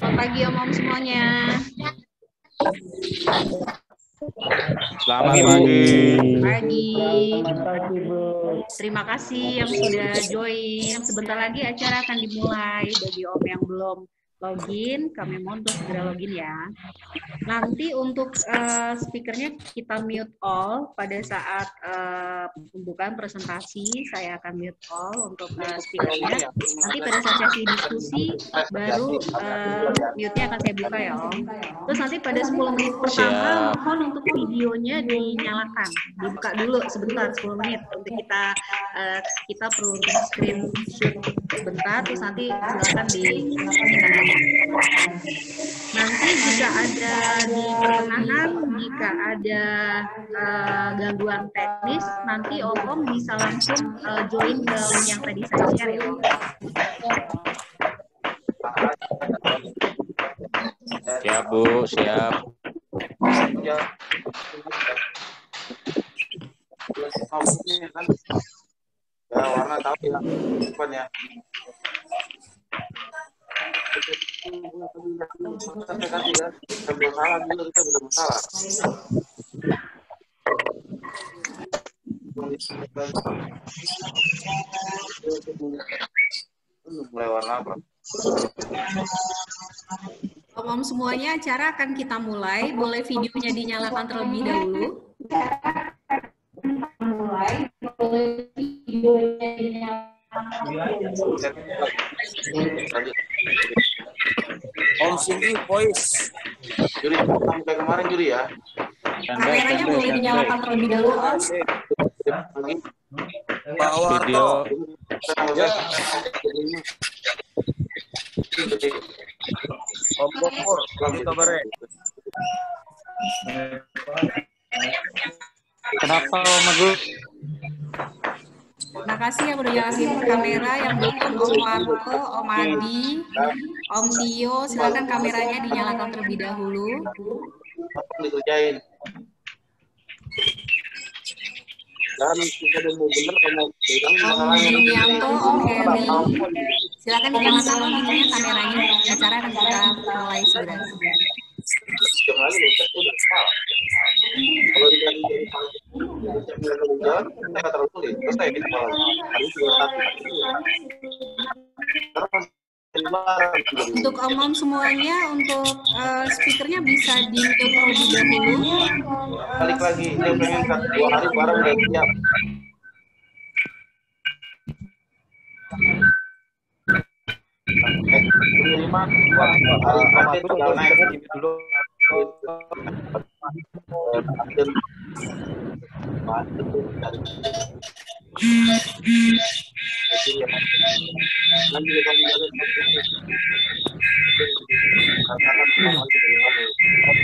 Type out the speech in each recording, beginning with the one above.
Selamat pagi Om semuanya. Selamat pagi. Pagi. Terima kasih yang sudah join. Sebentar lagi acara akan dimulai. Bagi Om yang belum login, kami mohon untuk segera login ya. Nanti untuk speakernya kita mute all pada saat pembukaan presentasi. Saya akan mute all untuk speakernya. Nanti pada saat sesi diskusi baru mute-nya akan saya buka ya Om. Terus nanti pada 10 menit pertama mohon untuk videonya dinyalakan. Dibuka dulu sebentar 10 menit untuk kita perlu untuk screenshot sebentar, terus nanti silakan dihidupkan lagi. Nanti jika ada di pertengahan, jika ada gangguan teknis, nanti Om bisa langsung join ke link yang tadi saya share ya Om. Siap Bu, siap. Ya, warna tahu ya, depan ya. Salah dulu kita sudah masalah. Mulai warna apa? Om semuanya, acara akan kita mulai. Boleh videonya dinyalakan terlebih dahulu. Om Cindy voice. Juri sampai kemarin Juri ya. Kameranya boleh dinyalakan terlebih dahulu Om. Pak Warto. Ya. Om Bokor, ini kabarnya. Kenapa Om Agus? Terima kasih yang udah nyalain kamera, yang belum Om Warto, Om Adi, Om Tio, silakan kameranya dinyalakan terlebih dahulu. Apa dikerjain? Dan kita udah mau bener kalau Om Junianto, Om Heri, silakan dinyalakan Om ininya kameranya. Acara akan kita mulai segera. jam lagi udah salah. Kalau dikasih jam hujan, saya terlalu sulit. Terus saya di sekolah. Harus juga Untuk Om semuanya, untuk speakernya bisa di-mute terlebih dahulu. balik lagi, dia pengen 2 hari bareng udah siap. Pengiriman 2 hari ada tinggal naik dulu.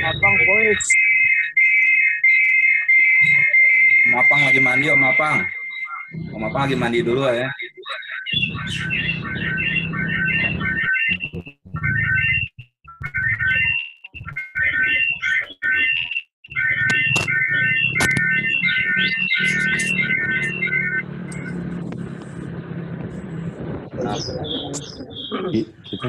Mapang voice. Mapang lagi mandi Om Mapang. Om Mapang lagi mandi dulu ya. Itu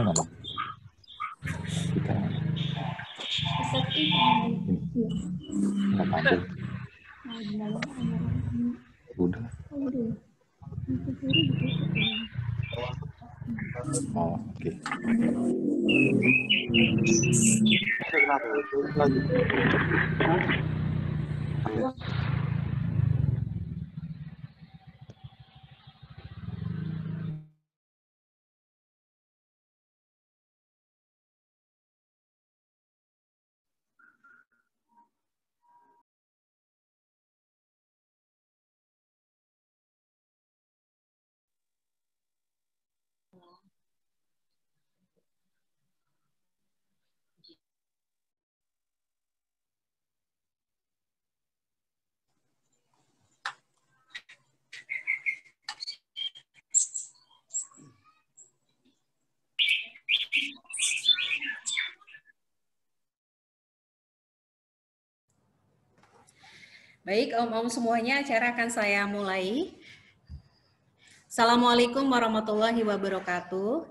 mana? Udah. Oh, oke. Baik, Om semuanya, acara akan saya mulai. Assalamualaikum warahmatullahi wabarakatuh.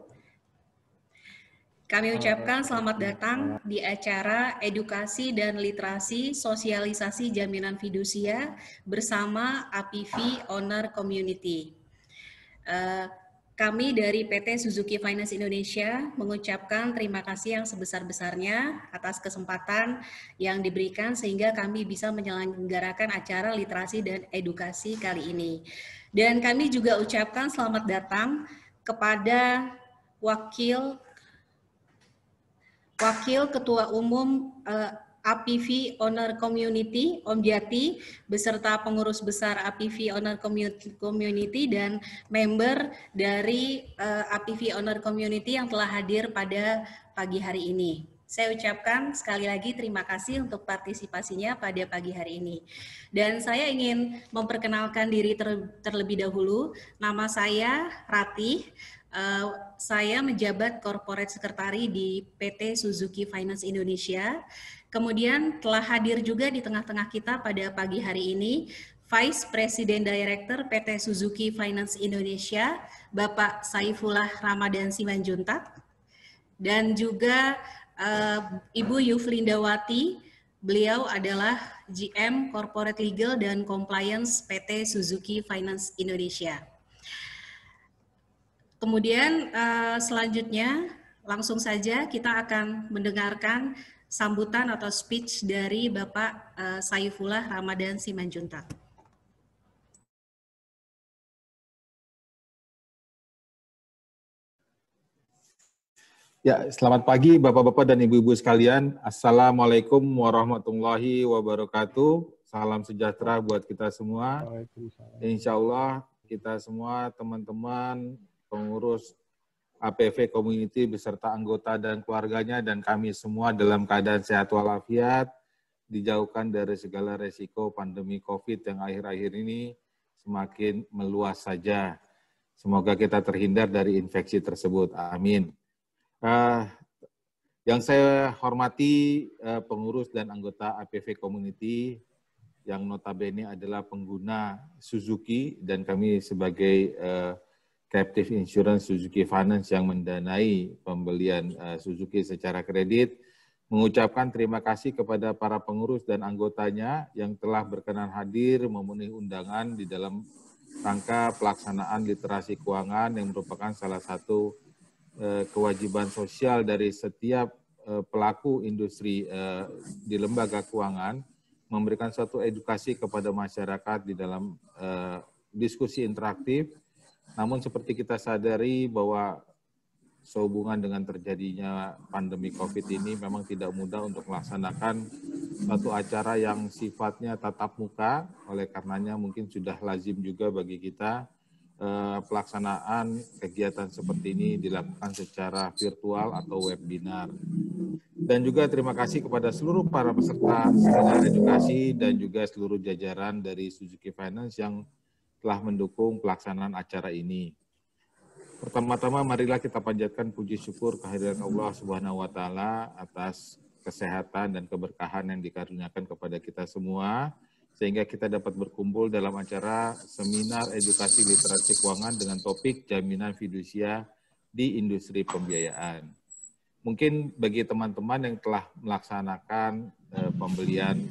Kami ucapkan selamat datang di acara edukasi dan literasi sosialisasi jaminan fidusia bersama APV Owner Community. Kami dari PT Suzuki Finance Indonesia mengucapkan terima kasih yang sebesar-besarnya atas kesempatan yang diberikan sehingga kami bisa menyelenggarakan acara literasi dan edukasi kali ini. Dan kami juga ucapkan selamat datang kepada Wakil Ketua Umum APV Owner Community, Om Jati, beserta pengurus besar APV Owner Community dan member dari APV Owner Community yang telah hadir pada pagi hari ini. Saya ucapkan sekali lagi terima kasih untuk partisipasinya pada pagi hari ini. Dan saya ingin memperkenalkan diri terlebih dahulu. Nama saya Ratih. Saya menjabat Corporate Secretary di PT Suzuki Finance Indonesia. Kemudian telah hadir juga di tengah-tengah kita pada pagi hari ini Vice President Director PT Suzuki Finance Indonesia, Bapak Saifullah Ramadan Simanjuntak, dan juga Ibu Yuflindawati. Beliau adalah GM Corporate Legal dan Compliance PT Suzuki Finance Indonesia. Kemudian selanjutnya langsung saja kita akan mendengarkan sambutan atau speech dari Bapak Saifullah Ramadan Simanjuntak. Ya, selamat pagi Bapak-Bapak dan Ibu-Ibu sekalian. Assalamualaikum warahmatullahi wabarakatuh. Salam sejahtera buat kita semua. Insya Allah kita semua teman-teman pengurus APV Community beserta anggota dan keluarganya dan kami semua dalam keadaan sehat walafiat, dijauhkan dari segala resiko pandemi COVID yang akhir-akhir ini semakin meluas saja. Semoga kita terhindar dari infeksi tersebut. Amin. Yang saya hormati pengurus dan anggota APV Community yang notabene adalah pengguna Suzuki dan kami sebagai Captive Insurance Suzuki Finance yang mendanai pembelian Suzuki secara kredit, mengucapkan terima kasih kepada para pengurus dan anggotanya yang telah berkenan hadir memenuhi undangan di dalam rangka pelaksanaan literasi keuangan yang merupakan salah satu kewajiban sosial dari setiap pelaku industri di lembaga keuangan, memberikan suatu edukasi kepada masyarakat di dalam diskusi interaktif. Namun seperti kita sadari bahwa sehubungan dengan terjadinya pandemi COVID ini memang tidak mudah untuk melaksanakan suatu acara yang sifatnya tatap muka, oleh karenanya mungkin sudah lazim juga bagi kita pelaksanaan kegiatan seperti ini dilakukan secara virtual atau webinar. Dan juga terima kasih kepada seluruh para peserta seminar edukasi dan juga seluruh jajaran dari Suzuki Finance yang telah mendukung pelaksanaan acara ini. Pertama-tama marilah kita panjatkan puji syukur kehadirat Allah Subhanahu wa taala atas kesehatan dan keberkahan yang dikaruniakan kepada kita semua sehingga kita dapat berkumpul dalam acara seminar edukasi literasi keuangan dengan topik jaminan fidusia di industri pembiayaan. Mungkin bagi teman-teman yang telah melaksanakan pembelian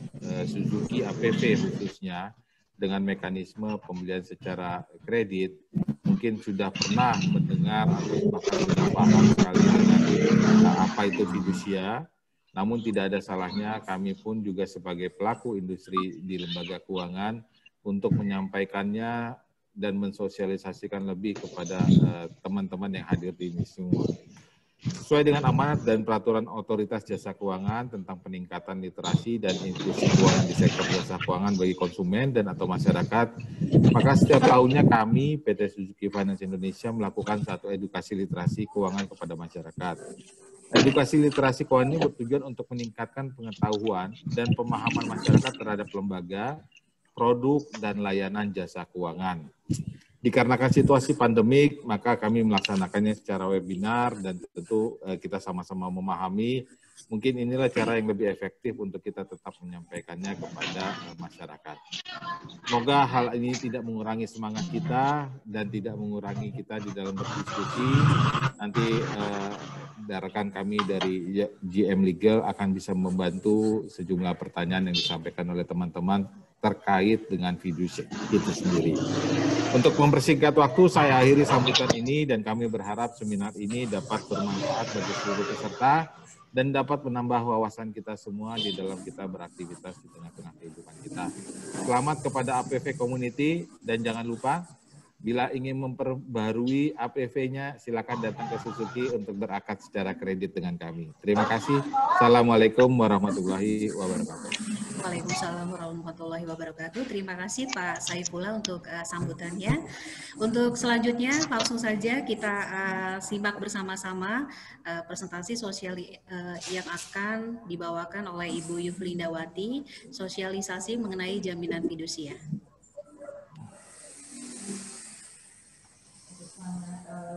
Suzuki APV khususnya dengan mekanisme pembelian secara kredit, mungkin sudah pernah mendengar atau bahkan sudah paham sekali dengan apa itu fidusia. Namun tidak ada salahnya kami pun juga sebagai pelaku industri di lembaga keuangan untuk menyampaikannya dan mensosialisasikan lebih kepada teman-teman yang hadir di sini semua. Sesuai dengan amanat dan peraturan Otoritas Jasa Keuangan tentang peningkatan literasi dan inklusi keuangan di sektor jasa keuangan bagi konsumen dan atau masyarakat, maka setiap tahunnya kami PT Suzuki Finance Indonesia melakukan satu edukasi literasi keuangan kepada masyarakat. Edukasi literasi keuangan ini bertujuan untuk meningkatkan pengetahuan dan pemahaman masyarakat terhadap lembaga, produk, dan layanan jasa keuangan. Dikarenakan situasi pandemik, maka kami melaksanakannya secara webinar dan tentu kita sama-sama memahami mungkin inilah cara yang lebih efektif untuk kita tetap menyampaikannya kepada masyarakat. Semoga hal ini tidak mengurangi semangat kita dan tidak mengurangi kita di dalam berdiskusi. Nanti rekan kami dari GM Legal akan bisa membantu sejumlah pertanyaan yang disampaikan oleh teman-teman terkait dengan fiducia itu sendiri. Untuk mempersingkat waktu, saya akhiri sambutan ini dan kami berharap seminar ini dapat bermanfaat bagi seluruh peserta dan dapat menambah wawasan kita semua di dalam kita beraktivitas di tengah-tengah kehidupan kita. Selamat kepada APV Community dan jangan lupa, bila ingin memperbarui APV-nya, silakan datang ke Suzuki untuk berakad secara kredit dengan kami. Terima kasih. Assalamualaikum warahmatullahi wabarakatuh. Waalaikumsalam warahmatullahi wabarakatuh. Terima kasih Pak Saifullah untuk sambutannya. Untuk selanjutnya langsung saja kita simak bersama-sama presentasi sosial yang akan dibawakan oleh Ibu Yuflindawati, sosialisasi mengenai jaminan fidusia.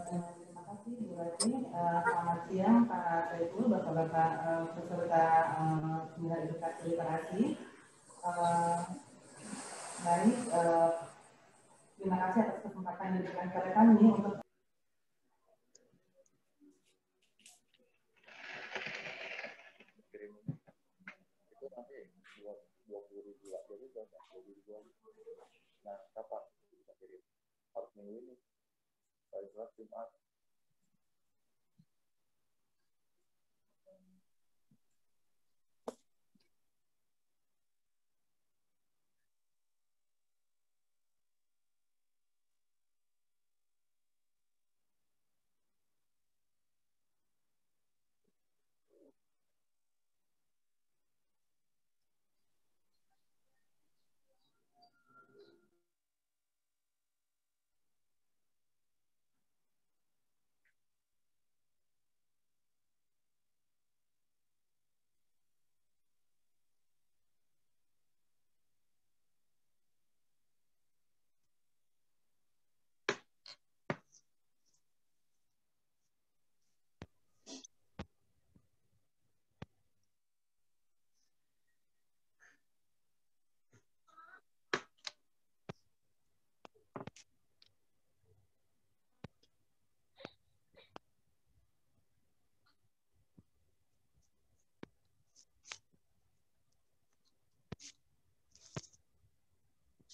Terima kasih Bu Rati. Selamat siang Pak Saiful, Bapak-Bapak peserta seminar edukasi literasi. Baik, terima kasih atas kesempatan yang diberikan kepada kami untuk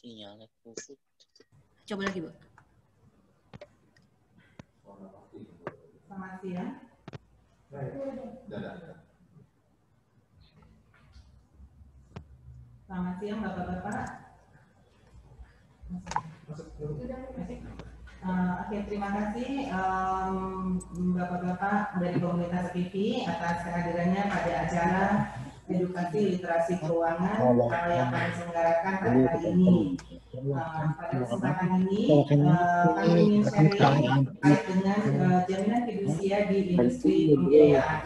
Sinyalnya putus. Coba lagi, Bu. selamat siang. Selamat siang Bapak-Bapak. Oke, terima kasih Bapak-Bapak dari komunitas TV atas kehadirannya pada acara edukasi literasi keuangan yang kami selenggarakan pada hari ini. Pada kesempatan ini kami ingin sharing terkait dengan jaminan fidusia di industri pembiayaan.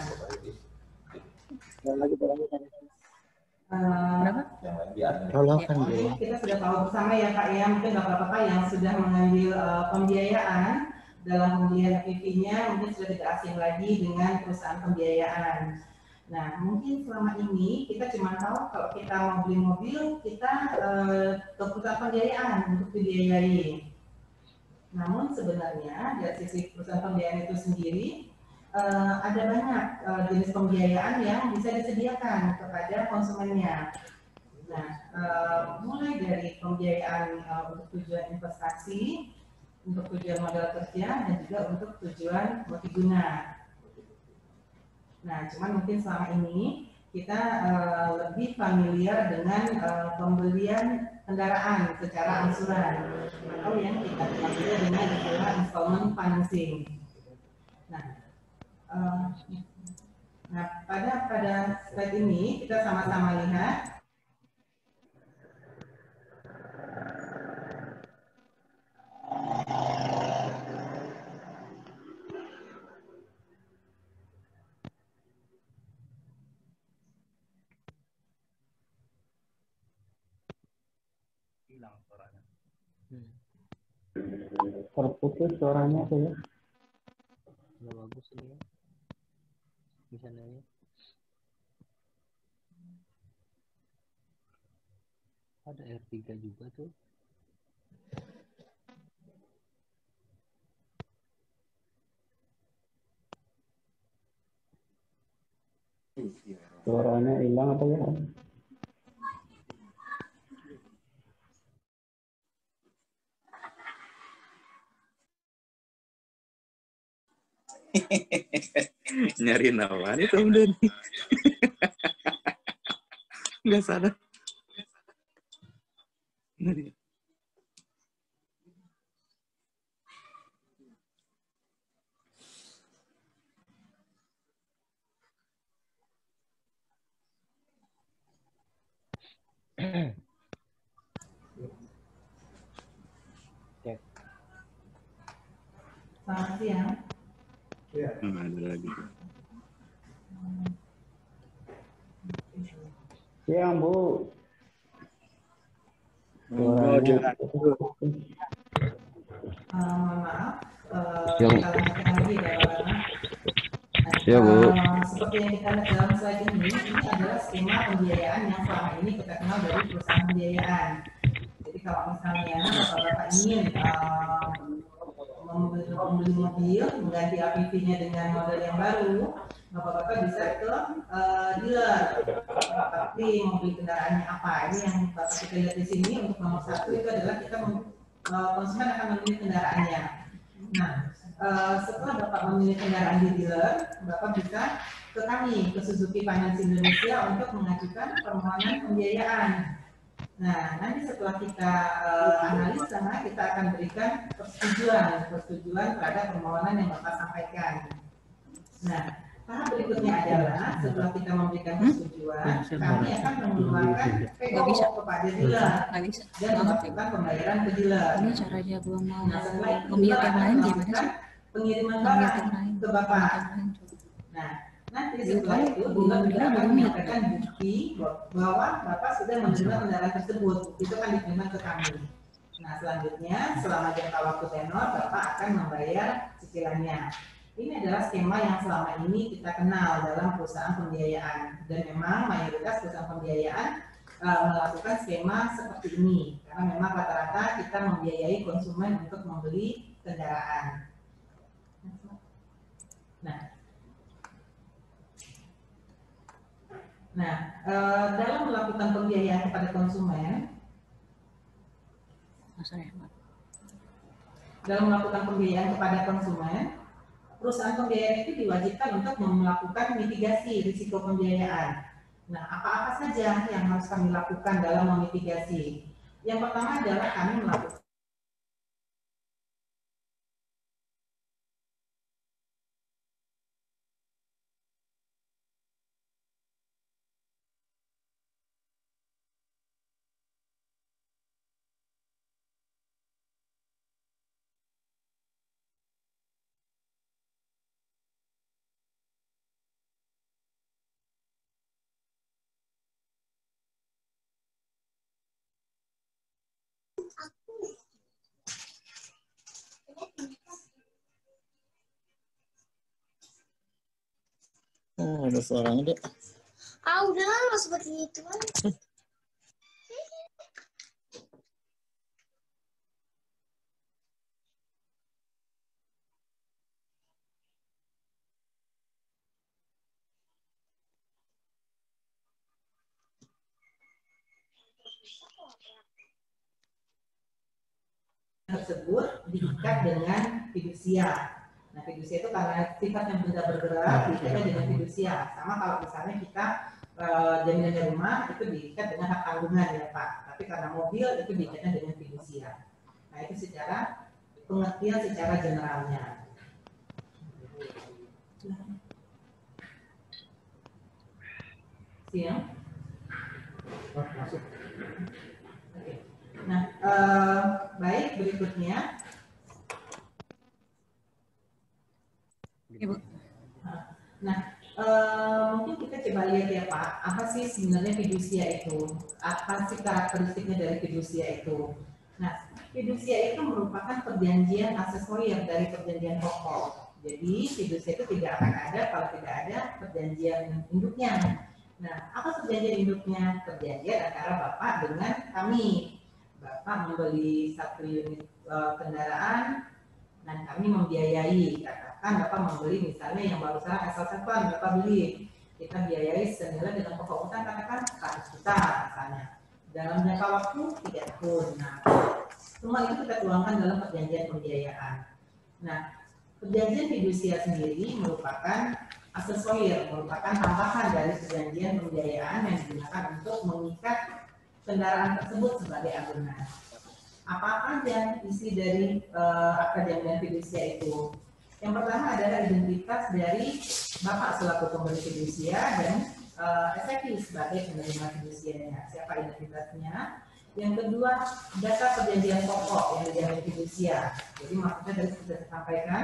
Kita sudah tahu bersama ya Pak ya, mungkin Bapak-Bapak yang sudah mengambil pembiayaan dalam pembelian PV-nya mungkin sudah tidak asing lagi dengan perusahaan pembiayaan. Nah, mungkin selama ini kita cuma tahu kalau kita mau beli mobil, kita ke perusahaan pembiayaan untuk dibiayai. Namun sebenarnya dari sisi perusahaan pembiayaan itu sendiri, ada banyak jenis pembiayaan yang bisa disediakan kepada konsumennya. Nah, mulai dari pembiayaan untuk tujuan investasi, untuk tujuan modal kerja, dan juga untuk tujuan multiguna. Nah, cuman mungkin selama ini kita lebih familiar dengan pembelian kendaraan secara angsuran atau yang kita familiar dengan istilah installment financing. Nah, pada slide ini kita sama-sama lihat terputus suaranya tuh ya. Nggak bagus ini ya. Di sananya. Ada R3 juga tuh. Suaranya hilang atau ya? Nyari nama nih Tom Dani. Nggak sadar. Selamat siang. Ada lagi. Siang, Bu. Mohon maaf. Kita lanjutkan lagi ya, Bapak. Ya, Bu. Seperti yang kita lihat dalam slide ini adalah skema pembiayaan yang selama ini kita kenal dari perusahaan pembiayaan. Jadi kalau misalnya Bapak ingin membeli mobil, mengganti APV-nya dengan model yang baru, Bapak-bapak bisa ke dealer. Tapi mau beli kendaraannya apa? Ini yang Bapak kita lihat di sini untuk nomor 1 itu adalah kita konsumen akan memilih kendaraannya. Nah, setelah Bapak memilih kendaraan di dealer, Bapak bisa ke kami, ke Suzuki Finance Indonesia untuk mengajukan permohonan pembiayaan. Nah, nanti setelah kita analisa, kita akan berikan persetujuan terhadap permohonan yang Bapak sampaikan. Nah, tahap berikutnya adalah setelah kita memberikan persetujuan, kami akan mengeluarkan PO kepada dealer dan melakukan pembayaran ke dealer. Ini caranya gue mau Setelah itu pembiayaan yang lain gimana sih? Pengiriman barang ke Bapak. Nah, nanti setelah itu dealer juga akan menyampaikan bukti bahwa Bapak sudah menerima kendaraan tersebut. Itu akan diterima ke kami. Nah, selanjutnya selama jangka waktu tenor, Bapak akan membayar cicilannya. Ini adalah skema yang selama ini kita kenal dalam perusahaan pembiayaan, dan memang mayoritas perusahaan pembiayaan melakukan skema seperti ini karena memang rata-rata kita membiayai konsumen untuk membeli kendaraan. Nah, dalam melakukan pembiayaan kepada konsumen, perusahaan pembiayaan itu diwajibkan untuk melakukan mitigasi risiko pembiayaan. Nah, apa-apa saja yang harus kami lakukan dalam memitigasi? Yang pertama adalah kami melakukan ada suaranya deh. Udah nggak seperti itu. tersebut diikat dengan fidusia. Nah, fidusia itu karena sifatnya benda bergerak, diikat dengan fidusia. Sama kalau misalnya kita jaminannya rumah itu diikat dengan hak tanggungan ya Pak. Tapi karena mobil itu diikatnya dengan fidusia. Nah, itu secara pengertian secara generalnya. Siang. Nah, baik, berikutnya. Ibu. Nah, mungkin kita coba lihat ya Pak, apa sih sebenarnya fidusia itu? Apa sih karakteristiknya dari fidusia itu? Nah, fidusia itu merupakan perjanjian aksesorir dari perjanjian pokok. Jadi, fidusia itu tidak akan ada kalau tidak ada perjanjian induknya. Nah, apa perjanjian induknya? Perjanjian antara Bapak dengan kami. Bapak membeli 1 unit kendaraan dan kami membiayai. Katakan Bapak membeli misalnya yang barusan SL7 Bapak beli. kita biayai senilai dengan pokok utang katakan 100 juta misalnya dalam jangka waktu 3 tahun. Nah, semua itu kita tuangkan dalam perjanjian pembiayaan. Nah, perjanjian fidusia sendiri merupakan aksesorir, merupakan tambahan dari perjanjian pembiayaan yang digunakan untuk mengikat kendaraan tersebut sebagai agunan. Apa aja isi dari akta jaminan fidusia itu? Yang pertama adalah identitas dari Bapak selaku pemberi fidusia dan SIP sebagai penerima fidusianya. Siapa identitasnya? Yang kedua, data perjanjian pokok yang dijamin fidusia. Jadi maksudnya dari sudah saya sampaikan,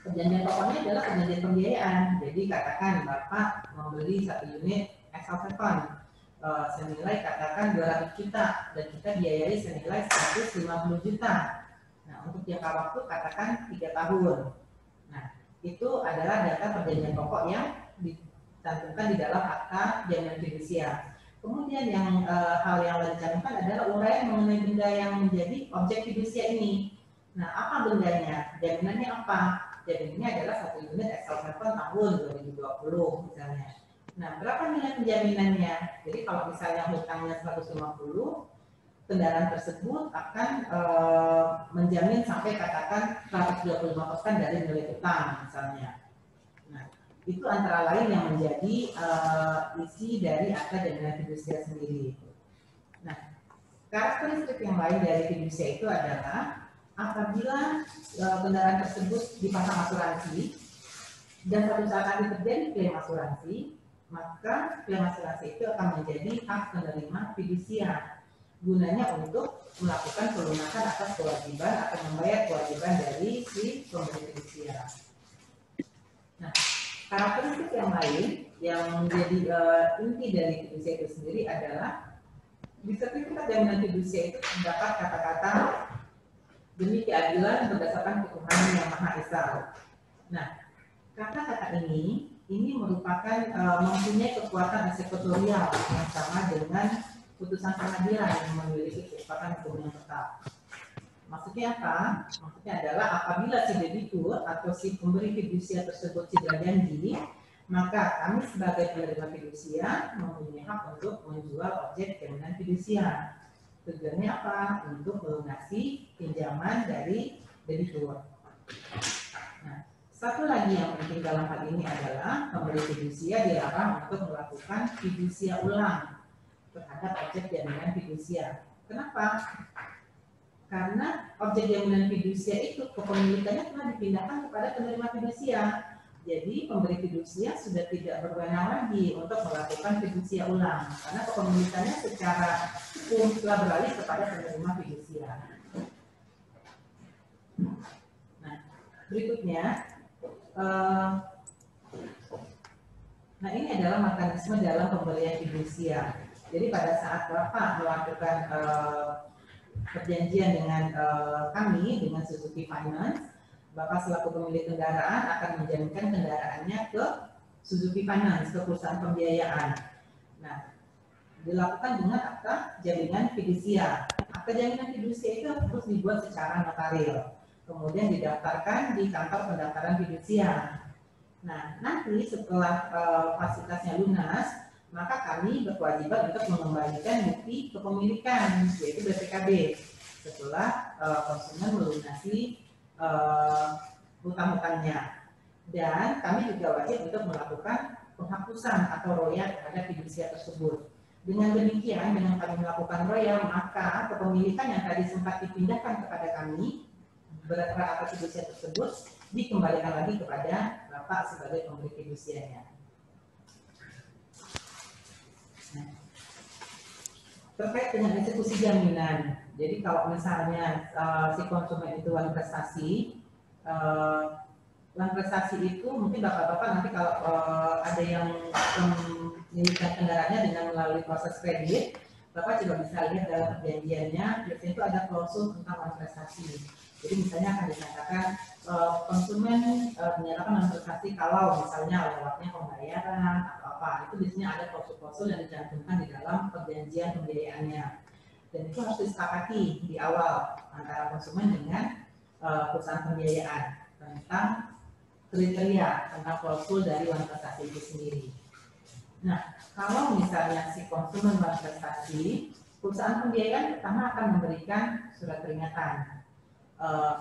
perjanjian pokoknya adalah perjanjian pembiayaan. Jadi katakan Bapak membeli 1 unit Excel senilai katakan 200 juta dan kita biayai senilai 150 juta. Nah, untuk jangka waktu katakan 3 tahun. Nah, itu adalah data perjanjian pokok yang dicantumkan di dalam akta jaminan fidusia. Kemudian yang hal yang lain dicantumkan adalah uraian mengenai benda yang menjadi objek fidusia ini. Nah, apa bendanya? Jaminannya apa? Jaminannya adalah 1 unit Excel tahun 2020 misalnya. Nah, berapa nilai penjaminannya? Jadi kalau misalnya hutangnya 150, kendaraan tersebut akan menjamin sampai katakan 125% dari nilai hutang misalnya. Nah, itu antara lain yang menjadi isi dari akta jaminan fidusia sendiri. Nah, karakteristik yang lain dari fidusia itu adalah apabila kendaraan tersebut dipasang asuransi dan suatu saat nanti terjadi klaim asuransi, maka klaim asuransi itu akan menjadi hak penerima fidusia. Gunanya untuk melakukan pelunasan atas kewajiban atau membayar kewajiban dari si pemberi fidusia. Nah, karakteristik yang lain yang menjadi inti dari fidusia itu sendiri adalah di sertifikat jaminan fidusia itu terdapat kata-kata demi keadilan berdasarkan ketuhanan yang Maha Esa. Nah, kata-kata ini merupakan mempunyai kekuatan eksekutorial yang sama dengan putusan pengadilan yang memiliki kekuatan hukum yang tetap. Maksudnya apa? Maksudnya adalah apabila si debitur atau si pemberi fidusia tersebut tidak janji, maka kami sebagai penerima fidusia mempunyai hak untuk menjual objek jaminan fidusia. Tujuannya apa? Untuk melunasi pinjaman dari debitur. Nah, satu lagi yang penting dalam hal ini adalah pemberi fidusia dilarang untuk melakukan fidusia ulang terhadap objek jaminan fidusia. Kenapa? Karena objek jaminan fidusia itu kepemilikannya telah dipindahkan kepada penerima fidusia. Jadi pemberi fidusia sudah tidak berwenang lagi untuk melakukan fidusia ulang karena kepemilikannya secara hukum telah beralih kepada penerima fidusia. Nah, berikutnya, nah ini adalah mekanisme dalam pemberian fidusia. Jadi pada saat Bapak melakukan perjanjian dengan kami, dengan Suzuki Finance, Bapak selaku pemilik kendaraan akan menjaminkan kendaraannya ke Suzuki Finance, ke perusahaan pembiayaan. Nah, dilakukan dengan akta jaminan fidusia. Akta jaminan fidusia itu harus dibuat secara notaril, kemudian didaftarkan di kantor pendaftaran fidusia. Nah, nanti setelah fasilitasnya lunas, maka kami berkewajiban untuk mengembalikan bukti kepemilikan, yaitu BPKB, setelah konsumen melunasi hutang-hutangnya. Dan kami juga wajib untuk melakukan penghapusan atau royal terhadap fidusia tersebut. Dengan demikian, dengan kami melakukan royal, maka kepemilikan yang tadi sempat dipindahkan kepada kami berdasarkan atas fidusia tersebut dikembalikan lagi kepada Bapak sebagai pemberi fidusianya. Terkait dengan eksekusi jaminan, jadi kalau misalnya si konsumen itu uang prestasi itu mungkin bapak-bapak nanti kalau ada yang memiliki kendaraannya dengan melalui proses kredit, bapak juga bisa lihat dalam perjanjiannya, biasanya itu ada klausul tentang uang prestasi. Jadi misalnya akan dikatakan konsumen menyatakan uang prestasi kalau misalnya lewatnya pembayaran atau apa, itu biasanya ada klausul-klausul yang dicantumkan di dalam perjanjian pembiayaannya. Dan itu harus disepakati di awal antara konsumen dengan perusahaan pembiayaan tentang kriteria tentang klausul dari manifestasi itu sendiri. Nah, kalau misalnya si konsumen manifestasi, perusahaan pembiayaan pertama akan memberikan surat peringatan.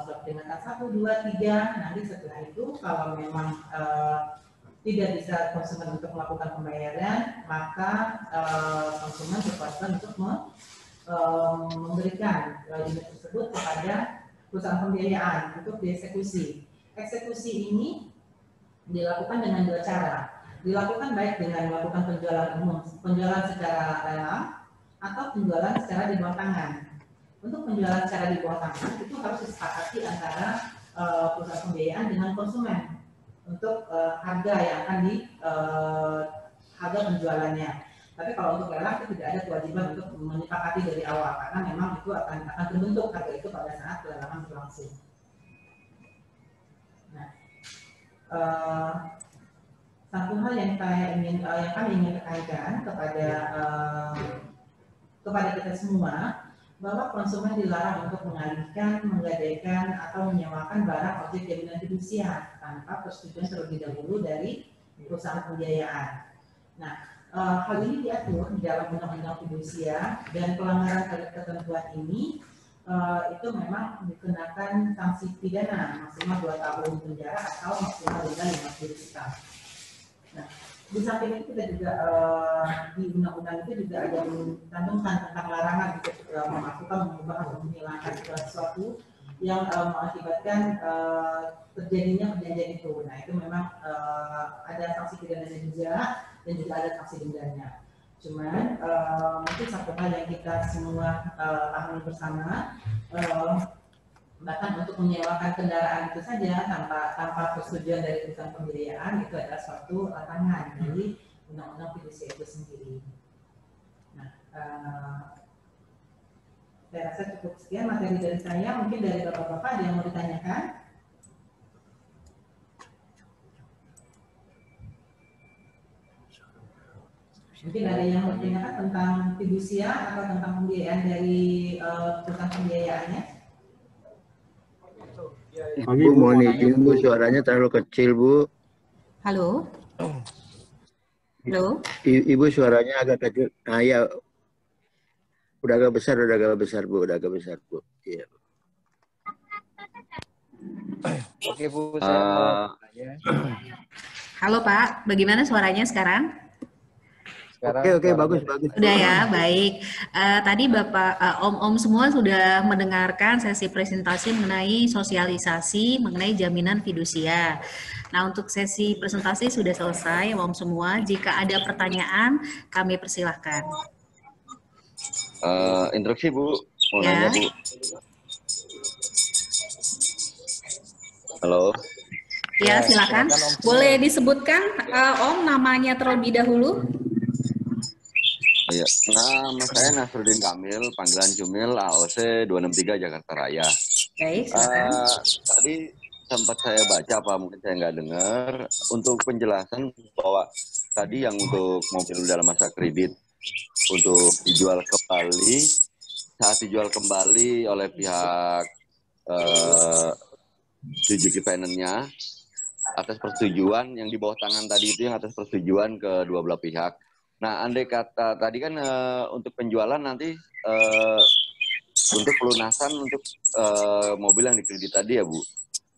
Surat peringatan 1, 2, 3, nanti setelah itu kalau memang tidak bisa konsumen untuk melakukan pembayaran, maka konsumen berkewajiban untuk memberikan unit tersebut kepada perusahaan pembiayaan untuk dieksekusi. Eksekusi ini dilakukan dengan 2 cara. Dilakukan baik dengan melakukan penjualan umum, penjualan secara lelang, atau penjualan secara di bawah tangan. Untuk penjualan secara di bawah tangan itu harus disepakati antara perusahaan pembiayaan dengan konsumen untuk harga yang akan harga penjualannya. Tapi kalau untuk lelang itu tidak ada kewajiban untuk menyepakati dari awal karena memang itu akan terbentuk harga itu pada saat lelangan berlangsung. Nah, satu hal yang kami ingin tekankan kepada kita semua bahwa konsumen dilarang untuk mengalihkan, menggadaikan atau menyewakan barang objek jaminan fidusia tanpa persetujuan terlebih dahulu dari perusahaan pembiayaan. Nah, hal ini diatur di dalam Undang-Undang Fidusia dan pelanggaran ketentuan ini itu memang dikenakan sanksi pidana maksimal 2 tahun penjara atau maksimal denda 50 juta. Nah, di samping itu kita juga di undang-undang itu juga ada mencantumkan tentang larangan untuk memasukkan, mengubah atau menghilangkan sesuatu yang mengakibatkan terjadinya perjanjian itu. Nah, itu memang ada sanksi pidananya juga dan juga ada sanksi dendanya. Cuman mungkin satu hal yang kita semua pahami bersama, bahkan untuk menyewakan kendaraan itu saja tanpa persetujuan dari perusahaan pembiayaan itu adalah suatu larangan dari Undang-Undang Fidusia itu sendiri. Nah, saya rasa cukup sekian materi dari saya. Mungkin dari Bapak-Bapak ada yang mau ditanyakan? Mungkin ada yang mau ditanyakan tentang fidusia atau tentang pembiayaan dari perusahaan pembiayaannya? Bu, mohon izin Bu, suaranya terlalu kecil Bu. Halo? Halo? Ibu suaranya agak kecil. Nah ya, udah agak besar Bu, udah agak besar Bu. Iya. Oke Bu, saya mau tanya. Halo Pak, bagaimana suaranya sekarang? Oke, bagus. Udah ya, baik. Tadi Bapak, Om semua sudah mendengarkan sesi presentasi mengenai sosialisasi, mengenai jaminan fidusia. Nah, untuk sesi presentasi sudah selesai, Om semua. Jika ada pertanyaan, kami persilahkan. Instruksi Bu, mau Ya. nanya Bu. Halo. Ya, silakan. Boleh disebutkan Om namanya terlebih dahulu? Iya, nama saya Nasruddin Kamil, panggilan Cumil, AOC 263 Jakarta Raya. Baik, silakan. Tadi sempat saya baca, apa mungkin saya nggak dengar, untuk penjelasan bahwa tadi yang untuk mobil dalam masa kredit untuk dijual kembali, saat dijual kembali oleh pihak Suzuki Finance-nya atas persetujuan yang di bawah tangan tadi itu yang atas persetujuan kedua belah pihak. Nah, andai kata tadi kan untuk penjualan nanti untuk pelunasan untuk mobil yang dikredit tadi ya Bu.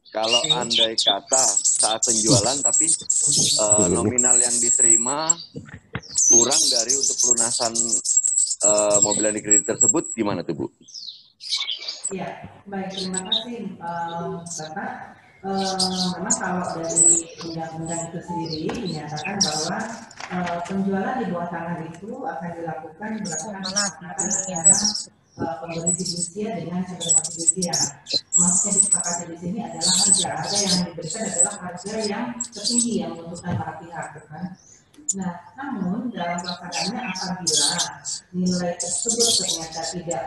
Kalau andai kata saat penjualan tapi nominal yang diterima kurang dari untuk pelunasan mobil yang dikredit tersebut, gimana tuh Bu? Ya, baik, terima kasih Bapak. Memang kalau dari undang-undang itu sendiri dinyatakan bahwa penjualan di bawah tangan itu akan dilakukan berdasarkan antara pemberi fidusia dengan penerima fidusia. Maksudnya disepakati di sini adalah harga yang diberikan adalah harga yang tertinggi yang menentukan para pihak, kan? Nah, namun dalam pelaksanaannya apabila nilai tersebut ternyata tidak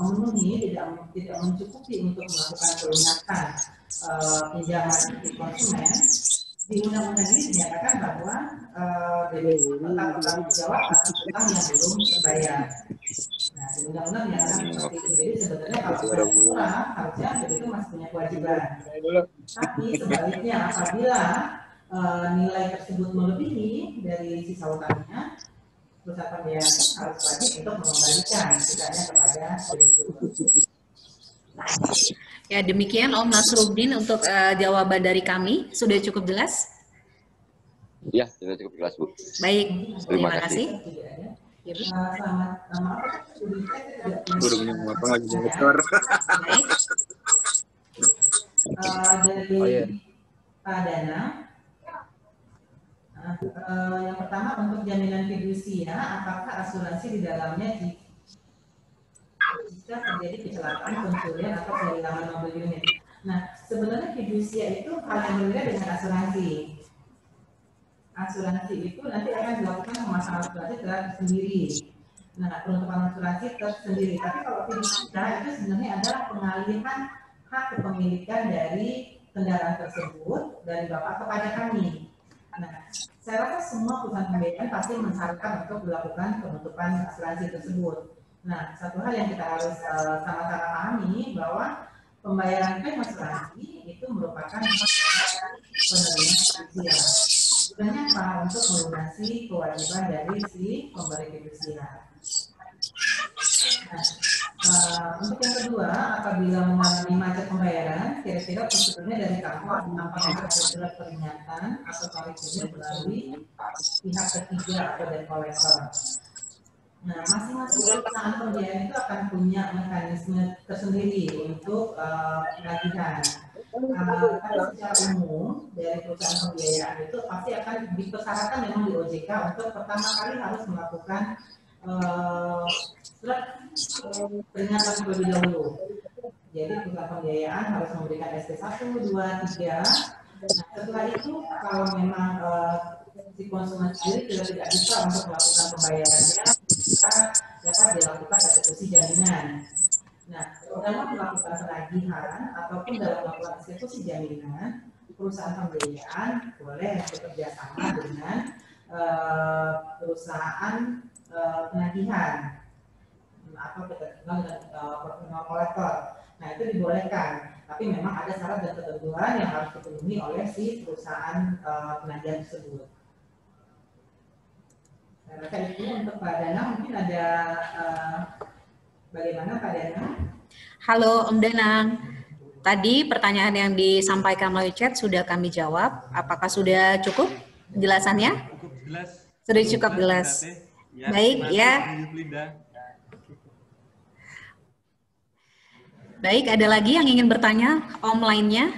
memenuhi, tidak mencukupi untuk melakukan pelunasan pinjaman di konsumen, di undang-undang ini dinyatakan bahwa DBI tetap bertanggung jawab atas utang yang belum terbayar. Nah, di undang-undang menyatakan seperti itu. Jadi sebenarnya kalau ada kurang, harusnya itu masih punya kewajiban. Tapi sebaliknya apabila nilai tersebut melebihi dari sisa utangnya, perusahaan pembiayaan harus wajib untuk mengembalikan sisanya kepada debitur. Ya, demikian Om Nasruddin untuk jawaban dari kami. Sudah cukup jelas? Ya, sudah cukup jelas, Bu. Baik, terima kasih. Ya, Bu. Baik. Dari Pak Dana, yang pertama untuk jaminan fidusia, apakah asuransi di dalamnya jika terjadi kecelakaan, pencurian atau kehilangan mobil unit? Nah, sebenarnya fidusia itu hal yang berbeda dengan asuransi. Asuransi itu nanti akan dilakukan pemasangan asuransi tersendiri. Nah, penutupan asuransi tersendiri. Tapi kalau fidusia itu sebenarnya adalah pengalihan hak kepemilikan dari kendaraan tersebut dari Bapak kepada kami. Nah, saya rasa semua perusahaan pembiayaan pasti mensyaratkan untuk dilakukan penutupan asuransi tersebut. Nah, satu hal yang kita harus sama-sama pahami bahwa pembayaran klaim asuransi itu merupakan penerima fidusia. Tujuannya apa? Untuk melunasi kewajiban dari si pemberi fidusia. Nah, untuk yang kedua, apabila mengalami macet pembayaran, kira-kira prosedurnya dari kantor apakah ada surat peringatan atau tarifnya melalui pihak ketiga atau debt collector. Nah, masing-masing perusahaan pembiayaan itu akan punya mekanisme tersendiri untuk penagihan. Tapi secara umum dari perusahaan pembiayaan itu pasti akan dipersyaratkan memang di OJK untuk pertama kali harus melakukan surat peringatan terlebih dahulu. Jadi perusahaan pembiayaan harus memberikan SP1, 2, 3. Nah, setelah itu kalau memang si konsumen sendiri tidak bisa untuk melakukan pembayarannya, maka dapat dilakukan eksekusi jaminan. Nah, dalam melakukan penagihan ataupun dalam melakukan eksekusi jaminan, perusahaan pembiayaan boleh bekerja sama dengan perusahaan penagihan atau dengan kolektor. Nah, itu dibolehkan, tapi memang ada syarat dan ketentuan yang harus dipenuhi oleh si perusahaan penagihan tersebut. Saya rasa itu untuk Pak Dana. Mungkin ada bagaimana Pak Dana? Halo Om Danang. Tadi pertanyaan yang disampaikan melalui chat sudah kami jawab. Apakah sudah cukup penjelasannya? Cukup jelas. Sudah cukup jelas. Ya, baik ya. Baik, ada lagi yang ingin bertanya Om lainnya?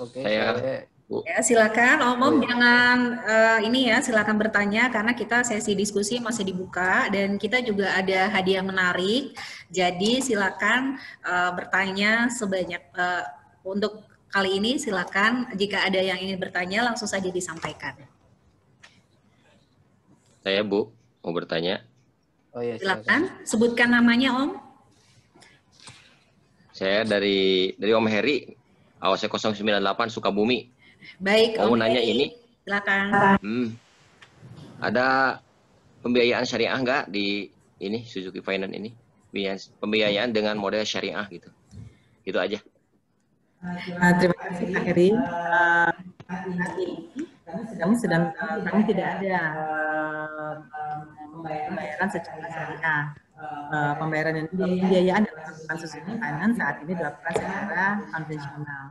Oke, Ya, silakan Om jangan ini ya, silakan bertanya karena kita sesi diskusi masih dibuka dan kita juga ada hadiah menarik. Jadi silakan bertanya sebanyak untuk kali ini silakan jika ada yang ingin bertanya langsung saja disampaikan. Saya Bu mau bertanya. Oh, ya, silakan sebutkan namanya Om. Saya dari Om Heri, AOC 098 Sukabumi. Baik, mau Om nanya Heri, ini. Silakan. Ada pembiayaan syariah nggak di ini Suzuki Finance ini? Pembiayaan dengan model syariah gitu. Itu aja. Terima kasih Pak Heri. Kami tidak ada pembayaran secara syariah. Pembiayaan dalam Suzuki Finance saat ini dilakukan secara konvensional.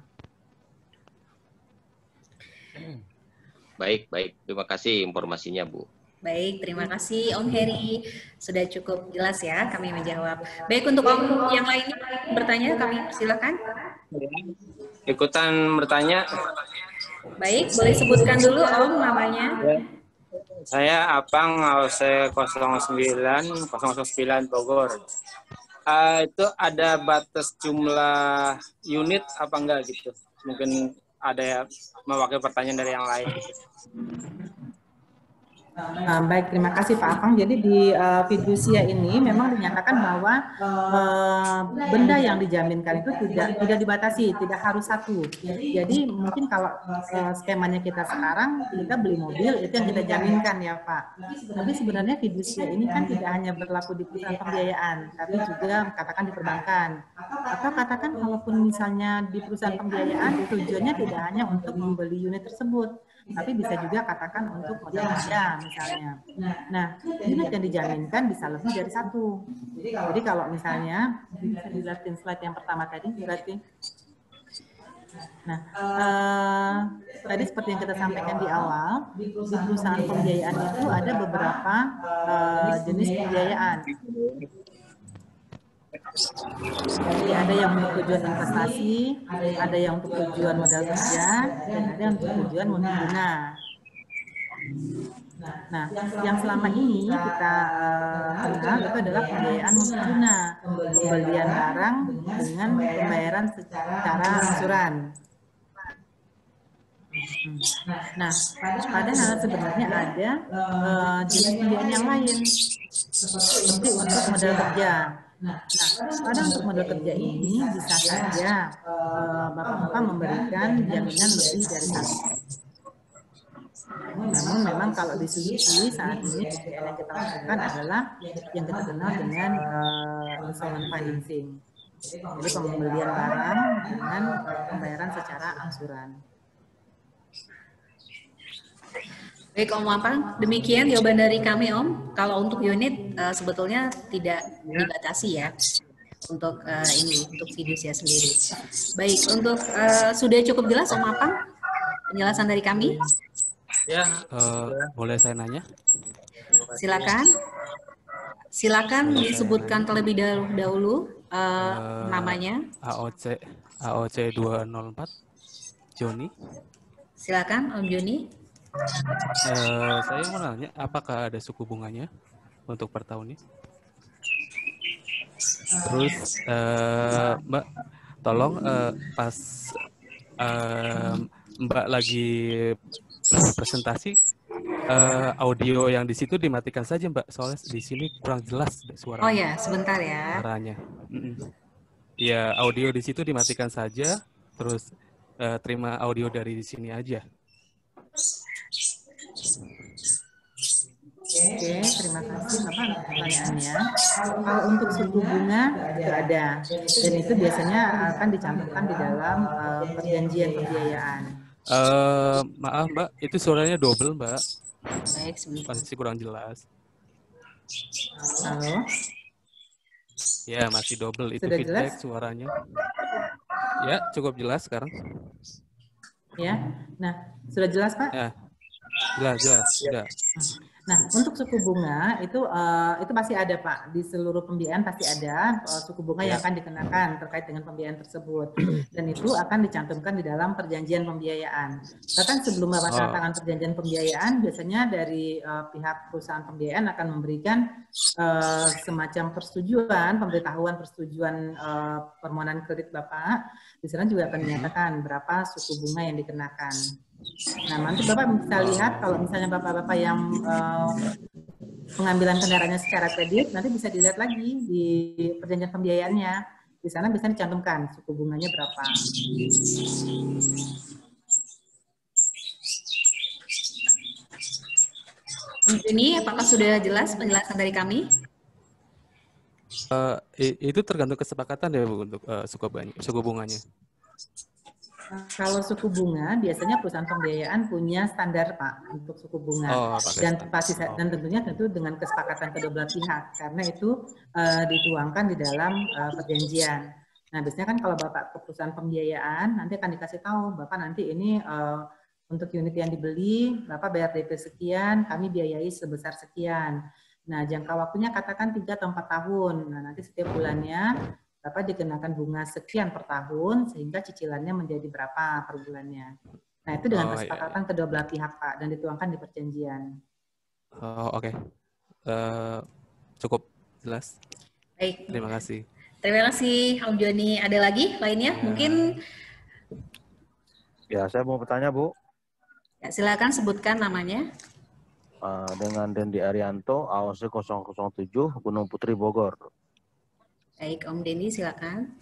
Baik. Terima kasih informasinya, Bu. Baik, terima kasih Om Heri. Sudah cukup jelas ya kami menjawab. Baik, untuk Om yang lainnya bertanya kami silakan. Ikutan bertanya. Baik, boleh sebutkan dulu Om namanya. Saya Apang AOC 009 Bogor. Itu ada batas jumlah unit apa enggak gitu? Mungkin ada ya mewakili pertanyaan dari yang lain. Baik, terima kasih Pak Apang. Jadi di fidusia ini memang dinyatakan bahwa benda yang dijaminkan itu tidak dibatasi, tidak harus satu. Jadi mungkin kalau skemanya kita sekarang, kita beli mobil, itu yang kita jaminkan ya Pak. Tapi sebenarnya fidusia ini kan tidak hanya berlaku di perusahaan pembiayaan, tapi juga katakan di perbankan. Atau katakan kalaupun misalnya di perusahaan pembiayaan, tujuannya tidak hanya untuk membeli unit tersebut, tapi bisa juga katakan untuk modal kerja misalnya. Nah, unit yang dijaminkan bisa lebih dari satu. Jadi kalau misalnya, bisa dilihatin slide yang pertama tadi, berarti. Nah, tadi seperti yang kita sampaikan di awal, di perusahaan pembiayaan itu ada beberapa jenis pembiayaan. Jadi ada yang untuk tujuan investasi, ada yang untuk tujuan modal kerja, dan ada yang untuk tujuan multiguna. Nah, yang selama ini kita kenal itu adalah pembiayaan multiguna, pembelian barang dengan pembayaran secara angsuran. Nah, padahal sebenarnya ada jenis pembiayaan yang lain, seperti untuk modal kerja. Nah, pada untuk modal kerja ini bisa saja Bapak-Bapak memberikan jaminan lebih dari satu. Namun memang kalau di Suzuki saat ini yang kita lakukan adalah yang kita kenal dengan installment financing. Jadi pembelian barang dengan pembayaran secara angsuran. Baik Om Apang, demikian jawaban dari kami Om. Kalau untuk unit sebetulnya tidak dibatasi ya untuk ini untuk fidusia sendiri. Baik, untuk sudah cukup jelas Om Apang penjelasan dari kami? Ya, boleh saya nanya? Silakan. Silakan disebutkan terlebih dahulu namanya. AOC 204 Joni. Silakan Om Joni. Saya mau nanya, apakah ada suku bunganya untuk per tahunnya? Terus, Mbak, tolong pas Mbak lagi presentasi, audio yang di situ dimatikan saja, Mbak. Soalnya di sini kurang jelas suaranya. Oh ya, sebentar ya. Suaranya. Ya, audio di situ dimatikan saja, terus terima audio dari sini aja. Oke, terima kasih Bapak untuk pertanyaannya. Kalau untuk suku bunga itu ada, dan itu biasanya akan dicantumkan di dalam perjanjian pembiayaan. Maaf Mbak, itu suaranya double Mbak. Baik, sebentar. Masih kurang jelas. Halo? Ya, masih double. Itu Sudah feedback jelas? suaranya. Ya, cukup jelas sekarang. Ya, nah sudah jelas Pak? Ya, jelas, sudah. Nah, untuk suku bunga itu pasti ada Pak, di seluruh pembiayaan pasti ada suku bunga yang akan dikenakan terkait dengan pembiayaan tersebut, dan itu akan dicantumkan di dalam perjanjian pembiayaan. Bahkan sebelum Bapak tanda tangan perjanjian pembiayaan, biasanya dari pihak perusahaan pembiayaan akan memberikan semacam persetujuan, pemberitahuan persetujuan permohonan kredit Bapak. Di sana juga akan dinyatakan berapa suku bunga yang dikenakan. Nah, nanti Bapak bisa lihat kalau misalnya Bapak-Bapak yang pengambilan kendaraannya secara kredit, nanti bisa dilihat lagi di perjanjian pembiayaannya. Di sana bisa dicantumkan suku bunganya berapa. Ini apakah sudah jelas penjelasan dari kami? Itu tergantung kesepakatan ya Bu untuk suku bunganya. Kalau suku bunga, biasanya perusahaan pembiayaan punya standar Pak untuk suku bunga, dan tentunya dengan kesepakatan kedua belah pihak, karena itu dituangkan di dalam perjanjian. Nah, biasanya kan kalau Bapak ke perusahaan pembiayaan, nanti akan dikasih tahu, Bapak nanti ini untuk unit yang dibeli, Bapak bayar DP sekian, kami biayai sebesar sekian. Nah, jangka waktunya katakan 3 atau 4 tahun. Nah, nanti setiap bulannya Bapak dikenakan bunga sekian per tahun, sehingga cicilannya menjadi berapa per bulannya. Nah, itu dengan kesepakatan kedua belah pihak, Pak, dan dituangkan di perjanjian. Oke. Cukup jelas. Baik. Terima kasih. Terima kasih, Om Joni. Ada lagi lainnya? Mungkin? Ya, saya mau bertanya, Bu. Ya, silakan sebutkan namanya. dengan Dendi Arianto, AOC 007, Gunung Putri, Bogor. Baik, Om Dendi silakan.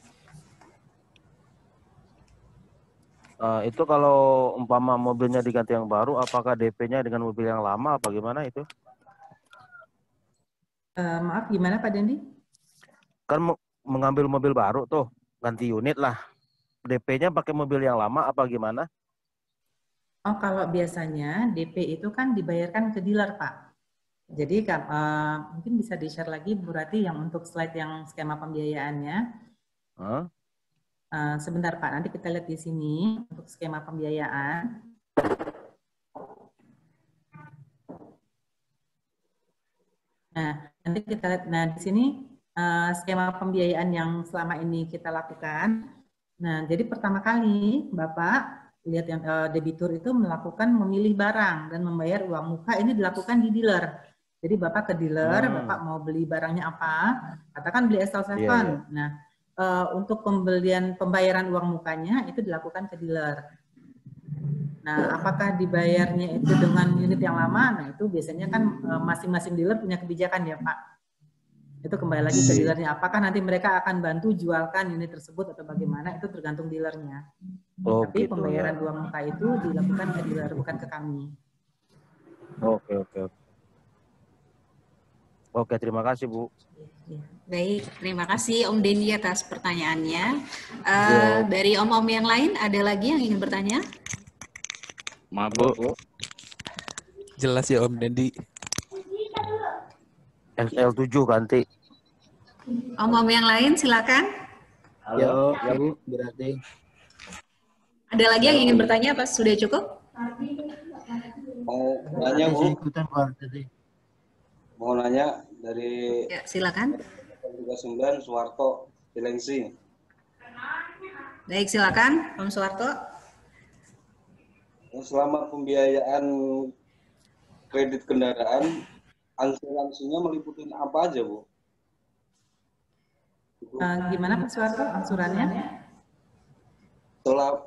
Itu kalau umpama mobilnya diganti yang baru, apakah DP-nya dengan mobil yang lama apa gimana itu? Maaf, gimana Pak Dendi? Kan mengambil mobil baru tuh, ganti unit lah. DP-nya pakai mobil yang lama apa gimana? Oh, kalau biasanya DP itu kan dibayarkan ke dealer, Pak. Jadi mungkin bisa di-share lagi Bu Rati yang untuk slide yang skema pembiayaannya. Sebentar Pak, nanti kita lihat di sini untuk skema pembiayaan. Nah, nanti kita lihat, nah di sini skema pembiayaan yang selama ini kita lakukan. Nah, jadi pertama kali Bapak lihat yang debitur itu melakukan memilih barang dan membayar uang muka, ini dilakukan di dealer. Jadi Bapak ke dealer, Bapak mau beli barangnya apa, katakan beli SL7. Nah, untuk pembayaran uang mukanya itu dilakukan ke dealer. Nah, apakah dibayarnya itu dengan unit yang lama? Nah, itu biasanya kan masing-masing dealer punya kebijakan ya Pak. Itu kembali lagi ke dealernya. Apakah nanti mereka akan bantu jualkan unit tersebut atau bagaimana? Itu tergantung dealernya. Tapi gitu, pembayaran uang muka itu dilakukan ke dealer, bukan ke kami. Oke, terima kasih Bu. Baik, terima kasih Om Dendi atas pertanyaannya. Dari om-om yang lain, ada lagi yang ingin bertanya? Maaf Bu. Jelas ya Om Dendi. SL7 ganti. Om-om yang lain silakan. Halo, ya Bu, berarti. Ada lagi yang ingin bertanya apa sudah cukup? Mau nanya Bu. Mau nanya dari ya, silakan. 39 Suwarto, Cilengsi. Baik, silakan Om Suwarto. Selama pembiayaan kredit kendaraan, asuransinya meliputi apa aja, Bu? Gimana Pak Suwarto angsurannya?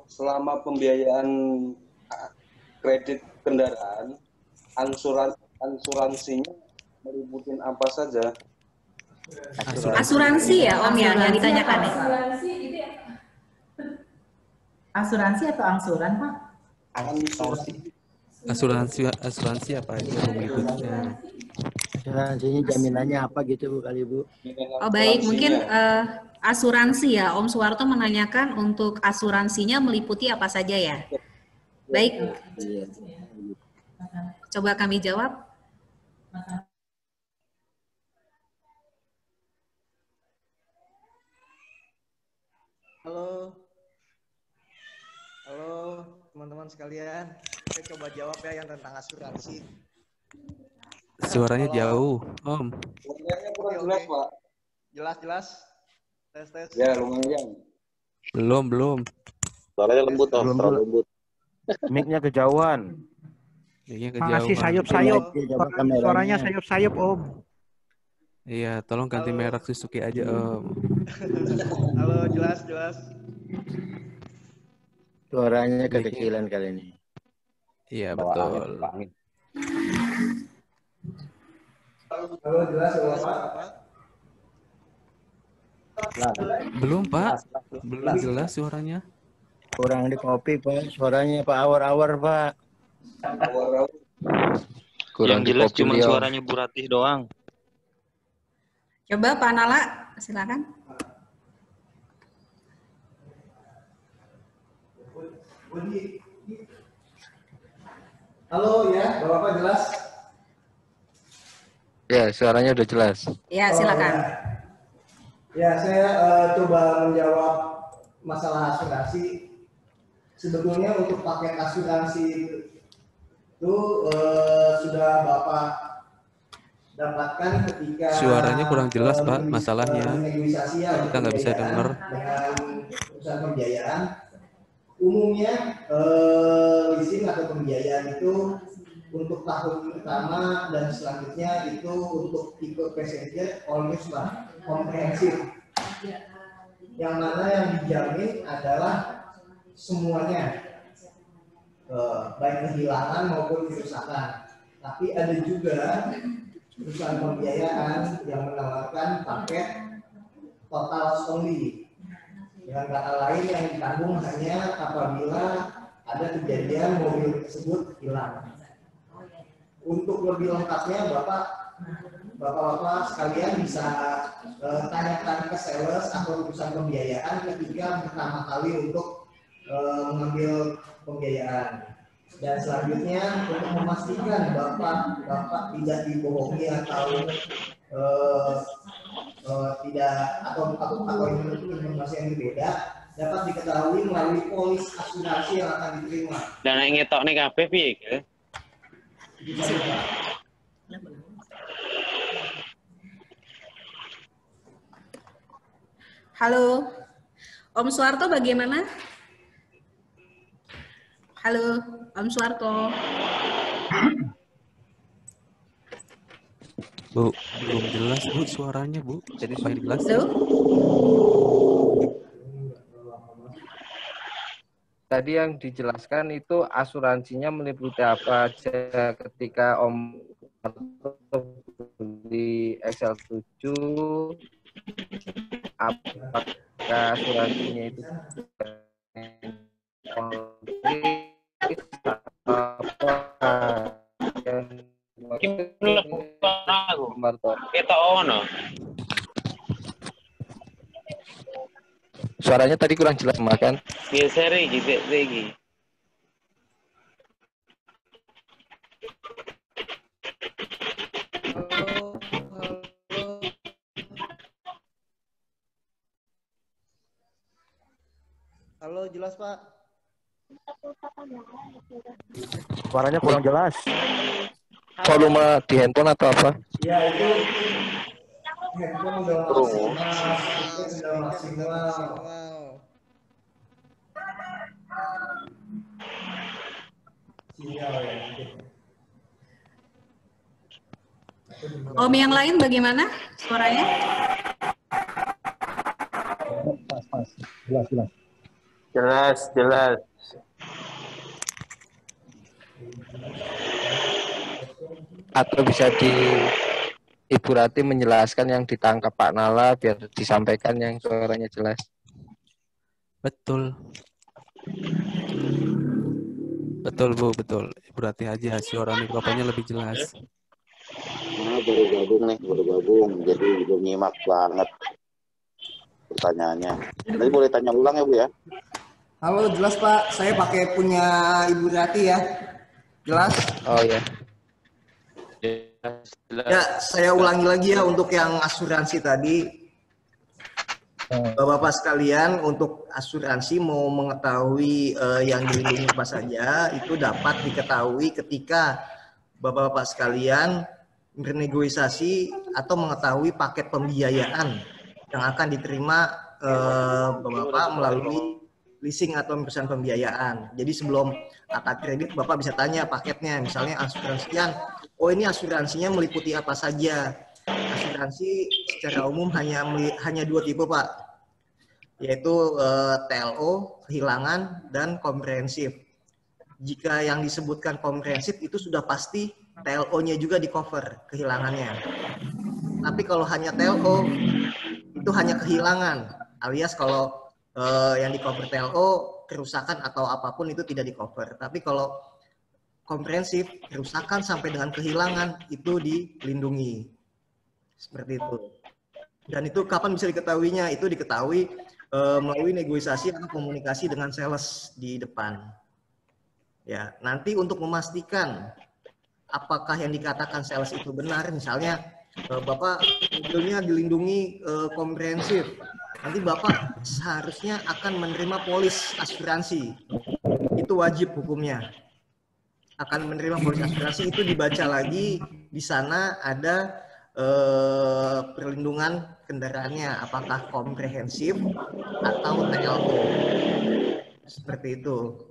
Selama pembiayaan kredit kendaraan, asuransinya meliputi apa saja? Asuransi ya Om yang ditanyakan. Asuransi atau angsuran Pak? Asuransi apa aja mengikutnya? Asuransinya jaminannya apa gitu Bu kali Bu? Oh baik, mungkin asuransi ya Om Suwarto menanyakan untuk asuransinya meliputi apa saja ya? Baik, coba kami jawab. Halo. Halo teman-teman sekalian. Saya coba jawab ya yang tentang asuransi. Suaranya jauh, Om. Suaranya kurang jelas, Pak. Jelas. Tes. Ya, lumayan. Belum. Suaranya lembut, Om. Terlalu lembut. Mic-nya kejauhan. Masih sayup-sayup. Suaranya sayup-sayup, Om. Iya, tolong ganti merek Suzuki aja, Om. Halo, jelas. Suaranya kekecilan kali ini. Iya, betul. Halo, jelas Pak. Belum, Pak. Belum jelas suaranya. Kurang di kopi, Pak. Suaranya Pak awar-awar, Pak. Yang jelas cuma suaranya Bu Ratih doang. Coba Pak Nala, silakan. Halo ya, Bapak jelas? Ya, suaranya udah jelas. Ya, silakan. Ya, saya coba menjawab masalah asuransi. Sebetulnya untuk paket asuransi itu sudah Bapak dapatkan ketika suaranya kurang jelas, Pak, masalahnya. Kita nggak bisa dengar. Dengan perusahaan pembiayaan. Umumnya leasing atau pembiayaan itu untuk tahun pertama dan selanjutnya itu untuk tipe passenger always lah komprehensif. Yang mana yang dijamin adalah semuanya, baik kehilangan maupun kerusakan. Tapi ada juga perusahaan pembiayaan yang menawarkan paket total only. Dengan kata lain yang ditanggung hanya apabila ada kejadian mobil tersebut hilang. Untuk lebih lengkapnya Bapak-bapak sekalian bisa tanyakan ke sales atau perusahaan pembiayaan ketika pertama kali untuk mengambil pembiayaan. Dan selanjutnya untuk memastikan Bapak tidak dibohongi atau tidak atau informasi yang berbeda dapat diketahui melalui polis asuransi yang akan diterima. Dan yang ngetok nih kabeh piye? Halo, Om Suwarto bagaimana? Halo, Om Suwarto. Bu, belum jelas Bu suaranya Bu. Jadi supaya jelas. Tadi yang dijelaskan itu asuransinya meliputi apa aja ketika Om di Excel 7, apakah asuransinya itu Kita ono. Suaranya tadi kurang jelas makan. Geser iki. Halo, jelas Pak? Suaranya kurang jelas. Volume di handphone atau apa? Ya, itu handphone udah maksimal. Sinyal ya. Om yang lain bagaimana suaranya? Pas. Jelas. Jelas. Atau bisa Ibu Rati menjelaskan yang ditangkap Pak Nala biar disampaikan yang suaranya jelas. Betul Bu, betul. Ibu Rati aja suara mikrofonnya lebih jelas. Baru gabung. Jadi belum nyimak banget pertanyaannya. Nanti boleh tanya ulang ya Bu ya. Halo, jelas Pak. Saya pakai punya Ibu Rati ya. Jelas? Oh ya. Ya, saya ulangi lagi ya untuk yang asuransi tadi. Bapak-bapak sekalian, untuk asuransi mau mengetahui yang dilindungi apa saja, itu dapat diketahui ketika Bapak-bapak sekalian bernegosiasi atau mengetahui paket pembiayaan yang akan diterima Bapak-bapak melalui leasing atau perusahaan pembiayaan. Jadi sebelum akad kredit, Bapak bisa tanya paketnya, misalnya asuransian, oh ini asuransinya meliputi apa saja. Asuransi secara umum hanya dua tipe Pak, yaitu TLO, kehilangan, dan komprehensif. Jika yang disebutkan komprehensif itu sudah pasti TLO-nya juga di cover, kehilangannya. Tapi kalau hanya TLO, itu hanya kehilangan, alias kalau yang di cover TLO, kerusakan atau apapun itu tidak di cover. Tapi kalau komprehensif, kerusakan sampai dengan kehilangan itu dilindungi. Seperti itu. Dan itu kapan bisa diketahuinya? Itu diketahui melalui negosiasi atau komunikasi dengan sales di depan. Ya, nanti untuk memastikan apakah yang dikatakan sales itu benar, misalnya Bapak mobilnya dilindungi komprehensif, nanti Bapak seharusnya akan menerima polis asuransi. Itu wajib hukumnya. Akan menerima polis asuransi, itu dibaca lagi, di sana ada perlindungan kendaraannya, apakah komprehensif atau TLO. Seperti itu.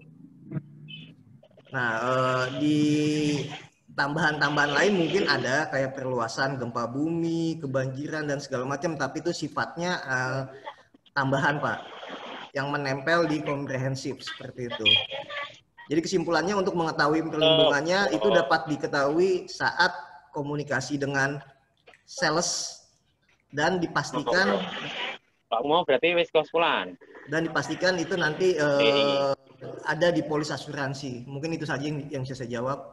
Nah, di tambahan-tambahan lain mungkin ada kayak perluasan gempa bumi, kebanjiran, dan segala macam, tapi itu sifatnya tambahan Pak, yang menempel di komprehensif, seperti itu. Jadi kesimpulannya untuk mengetahui perlindungannya itu dapat diketahui saat komunikasi dengan sales dan dipastikan Pak mau berarti wis kesimpulan. Dan dipastikan itu nanti ada di polis asuransi. Mungkin itu saja yang bisa saya jawab.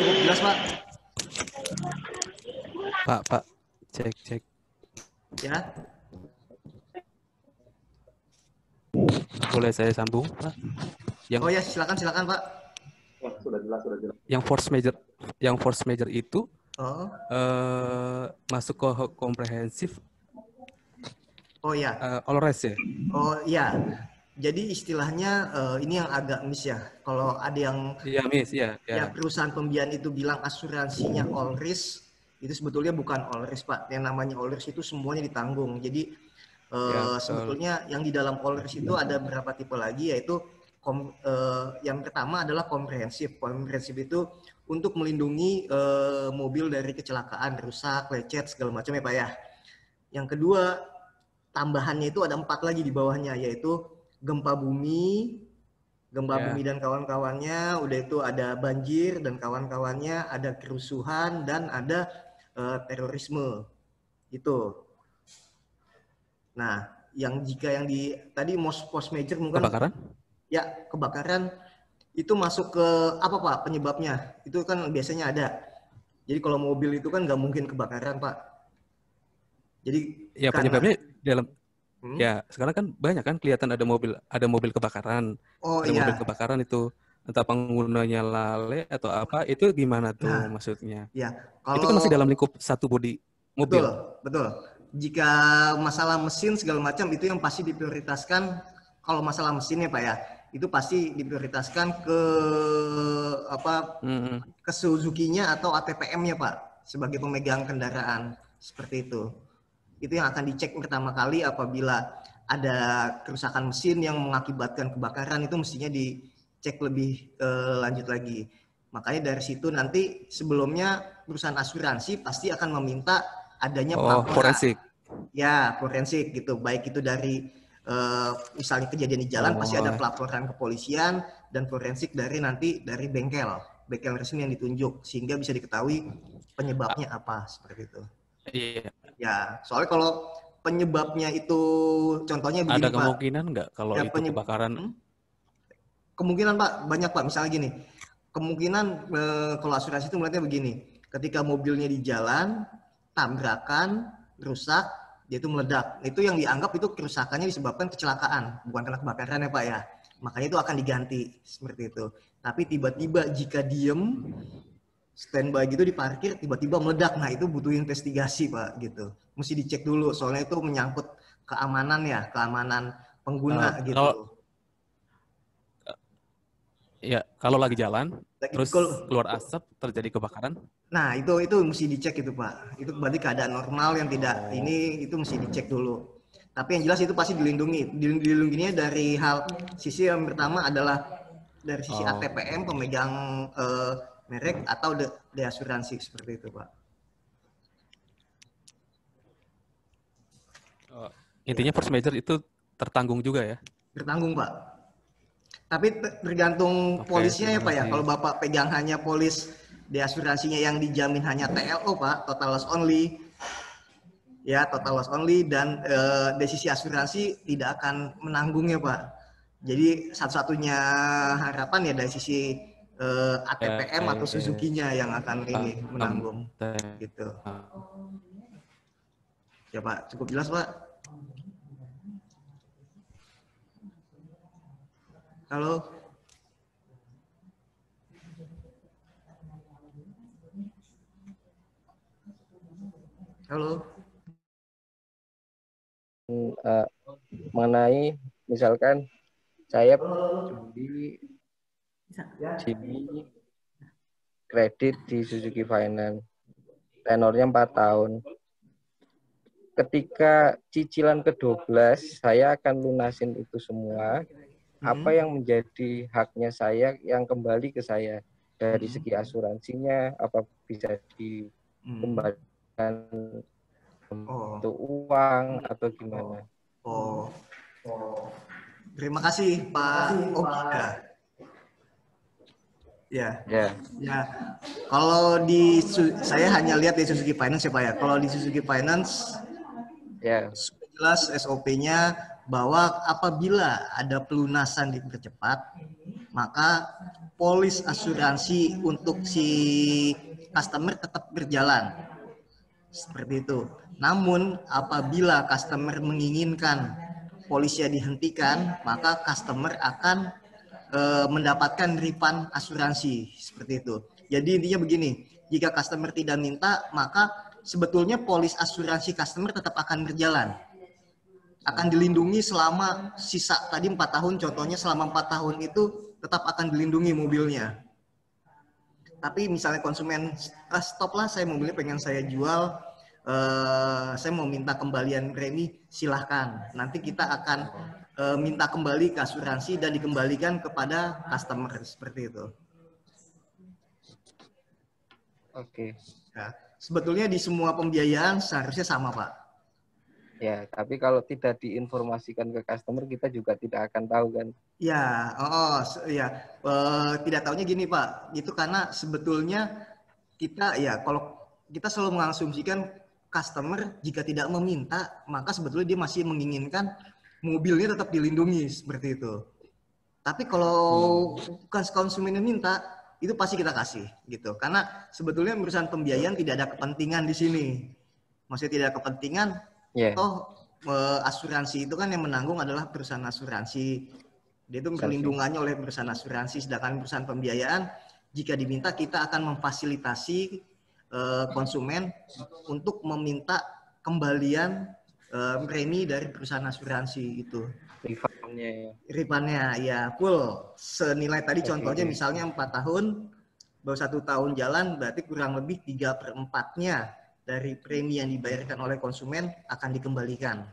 Cukup jelas, Pak? Pak, cek. Ya. Boleh saya sambung, Pak? Oh ya, silakan Pak. Sudah jelas. Yang force major itu masuk ke komprehensif. Oh ya. All rights ya. Oh iya. Jadi istilahnya ini yang agak miss ya. Kalau ada yang miss ya. Ya perusahaan pembiayaan itu bilang asuransinya all risk, itu sebetulnya bukan all risk, Pak. Yang namanya all risk itu semuanya ditanggung. Jadi sebetulnya yang di dalam all risk itu ada beberapa tipe lagi, yaitu yang pertama adalah komprehensif. Komprehensif itu untuk melindungi mobil dari kecelakaan, rusak, lecet, segala macam ya Pak ya. Yang kedua, tambahannya itu ada 4 lagi di bawahnya, yaitu gempa bumi dan kawan-kawannya, udah itu ada banjir dan kawan-kawannya, ada kerusuhan dan ada terorisme. Itu. Nah, jika yang tadi post major mungkin kebakaran? Ya, kebakaran itu masuk ke apa Pak penyebabnya? Itu kan biasanya ada. Jadi kalau mobil itu kan nggak mungkin kebakaran Pak. Jadi ya penyebabnya dalam ya sekarang kan banyak kan kelihatan ada mobil kebakaran. Mobil kebakaran itu entah penggunanya lalai atau apa, itu gimana tuh maksudnya? Ya, itu kan masih dalam lingkup satu bodi mobil. Betul. Jika masalah mesin segala macam itu yang pasti diprioritaskan. Kalau masalah mesinnya Pak ya, itu pasti diprioritaskan ke ke Suzuki-nya atau ATPM-nya Pak sebagai pemegang kendaraan, seperti itu. Itu yang akan dicek pertama kali apabila ada kerusakan mesin yang mengakibatkan kebakaran, itu mestinya dicek lebih lanjut lagi. Makanya dari situ nanti sebelumnya perusahaan asuransi pasti akan meminta adanya pelaporan. Forensik. Ya, forensik gitu. Baik itu dari misalnya kejadian di jalan pasti ada pelaporan kepolisian dan forensik dari bengkel resmi yang ditunjuk sehingga bisa diketahui penyebabnya apa, seperti itu. Iya. Ya, soalnya kalau penyebabnya itu contohnya begini Pak. Ada kemungkinan nggak kalau itu kebakaran? Kemungkinan Pak, banyak Pak. Misalnya gini, kemungkinan kalau asuransi itu melihatnya begini, ketika mobilnya di jalan, tabrakan, rusak, dia itu meledak. Itu yang dianggap itu kerusakannya disebabkan kecelakaan, bukan karena kebakaran ya Pak ya. Makanya itu akan diganti seperti itu. Tapi tiba-tiba jika diem, standby gitu di parkir, tiba-tiba meledak, nah itu butuh investigasi Pak gitu. Mesti dicek dulu, soalnya itu menyangkut keamanan ya, keamanan pengguna gitu. Ya, kalau lagi jalan, terus keluar asap, terjadi kebakaran. Nah, itu mesti dicek itu Pak. Itu berarti keadaan normal yang tidak itu mesti dicek dulu. Tapi yang jelas itu pasti dilindungi. Dilindunginya dari sisi yang pertama adalah dari sisi ATPM, pemegang merek atau de asuransi, seperti itu Pak. Intinya force major itu tertanggung juga ya? Tertanggung Pak. Tapi tergantung polisnya ya Pak ya. Kalau Bapak pegang hanya polis de asuransinya yang dijamin hanya TLO Pak, total loss only. Ya, total loss only, dan dari sisi asuransi tidak akan menanggungnya Pak. Jadi satu-satunya harapan ya dari sisi ATPM atau Suzuki-nya yang akan ini menanggung. Gitu. Ya Pak, cukup jelas Pak. Halo. Halo. Mengenai misalkan saya di kredit di Suzuki Finance, tenornya 4 tahun. Ketika cicilan ke-12 saya akan lunasin itu semua. Apa yang menjadi haknya saya yang kembali ke saya dari segi asuransinya, apa bisa dikembalikan untuk uang atau gimana? Terima kasih Pak Ogi. Ya. Kalau saya hanya lihat di Suzuki Finance ya Pak ya. Kalau di Suzuki Finance, jelas SOP-nya bahwa apabila ada pelunasan dipercepat, maka polis asuransi untuk si customer tetap berjalan. Seperti itu. Namun apabila customer menginginkan polisnya dihentikan, maka customer akan mendapatkan refund asuransi seperti itu. Jadi intinya begini, jika customer tidak minta, maka sebetulnya polis asuransi customer tetap akan berjalan. Akan dilindungi selama sisa tadi 4 tahun, contohnya selama 4 tahun itu tetap akan dilindungi mobilnya. Tapi misalnya konsumen, stop lah saya mobilnya pengen saya jual, saya mau minta kembalian premi, silahkan. Nanti kita akan minta kembali ke asuransi dan dikembalikan kepada customer seperti itu. Oke. Ya, sebetulnya di semua pembiayaan seharusnya sama Pak. Ya, tapi kalau tidak diinformasikan ke customer kita juga tidak akan tahu kan. Ya, tidak tahunya gini Pak. Itu karena sebetulnya kita kalau kita selalu mengasumsikan customer jika tidak meminta maka sebetulnya dia masih menginginkan mobilnya tetap dilindungi seperti itu. Tapi kalau bukan konsumen yang minta, itu pasti kita kasih gitu. Karena sebetulnya perusahaan pembiayaan tidak ada kepentingan di sini. Maksudnya tidak ada kepentingan. Toh asuransi itu kan yang menanggung adalah perusahaan asuransi. Dia itu perlindungannya oleh perusahaan asuransi. Sedangkan perusahaan pembiayaan jika diminta kita akan memfasilitasi konsumen untuk meminta kembalian premi dari perusahaan asuransi itu. Refundnya ya full senilai tadi contohnya misalnya 4 tahun baru 1 tahun jalan berarti kurang lebih 3/4-nya dari premi yang dibayarkan oleh konsumen akan dikembalikan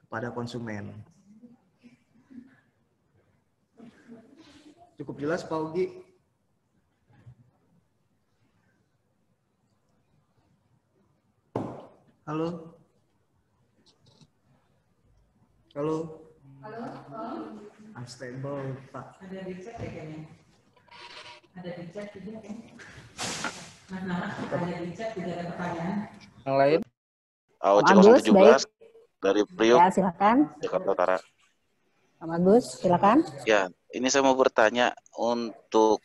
kepada konsumen. Cukup jelas Pak Ugi? Halo? Halo? Unstable, Pak. Ada di chat ya kayaknya. Ada di chat juga kan? Ada di chat juga ada pertanyaan. Yang lain? AOC 017 dari Priok. Ya, silakan. Jakarta Utara. Pak Agus, silakan. Ya, ini saya mau bertanya untuk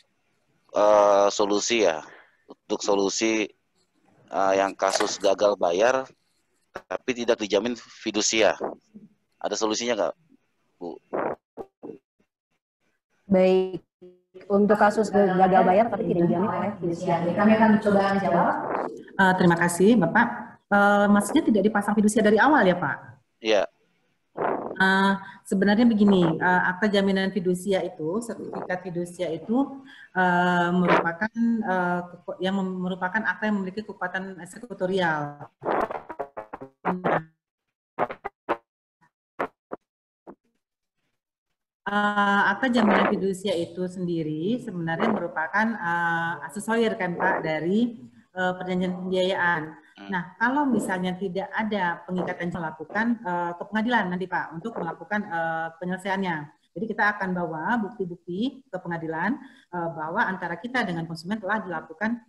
solusi ya. Untuk solusi yang kasus gagal bayar tapi tidak dijamin fidusia. Ada solusinya nggak, Bu? Baik, untuk kasus gagal bayar tapi tidak dijamin oleh fidusia. Kami akan coba jawab. Terima kasih, Bapak. Maksudnya tidak dipasang fidusia dari awal ya, Pak? Iya. Sebenarnya begini, akta jaminan fidusia itu, sertifikat fidusia itu merupakan akta yang memiliki kekuatan eksekutorial. Akta jaminan fidusia itu sendiri sebenarnya merupakan aksesorir kan Pak dari perjanjian pembiayaan. Nah, kalau misalnya tidak ada pengikatan yang melakukan ke pengadilan nanti Pak untuk melakukan penyelesaiannya. Jadi kita akan bawa bukti-bukti ke pengadilan bahwa antara kita dengan konsumen telah dilakukan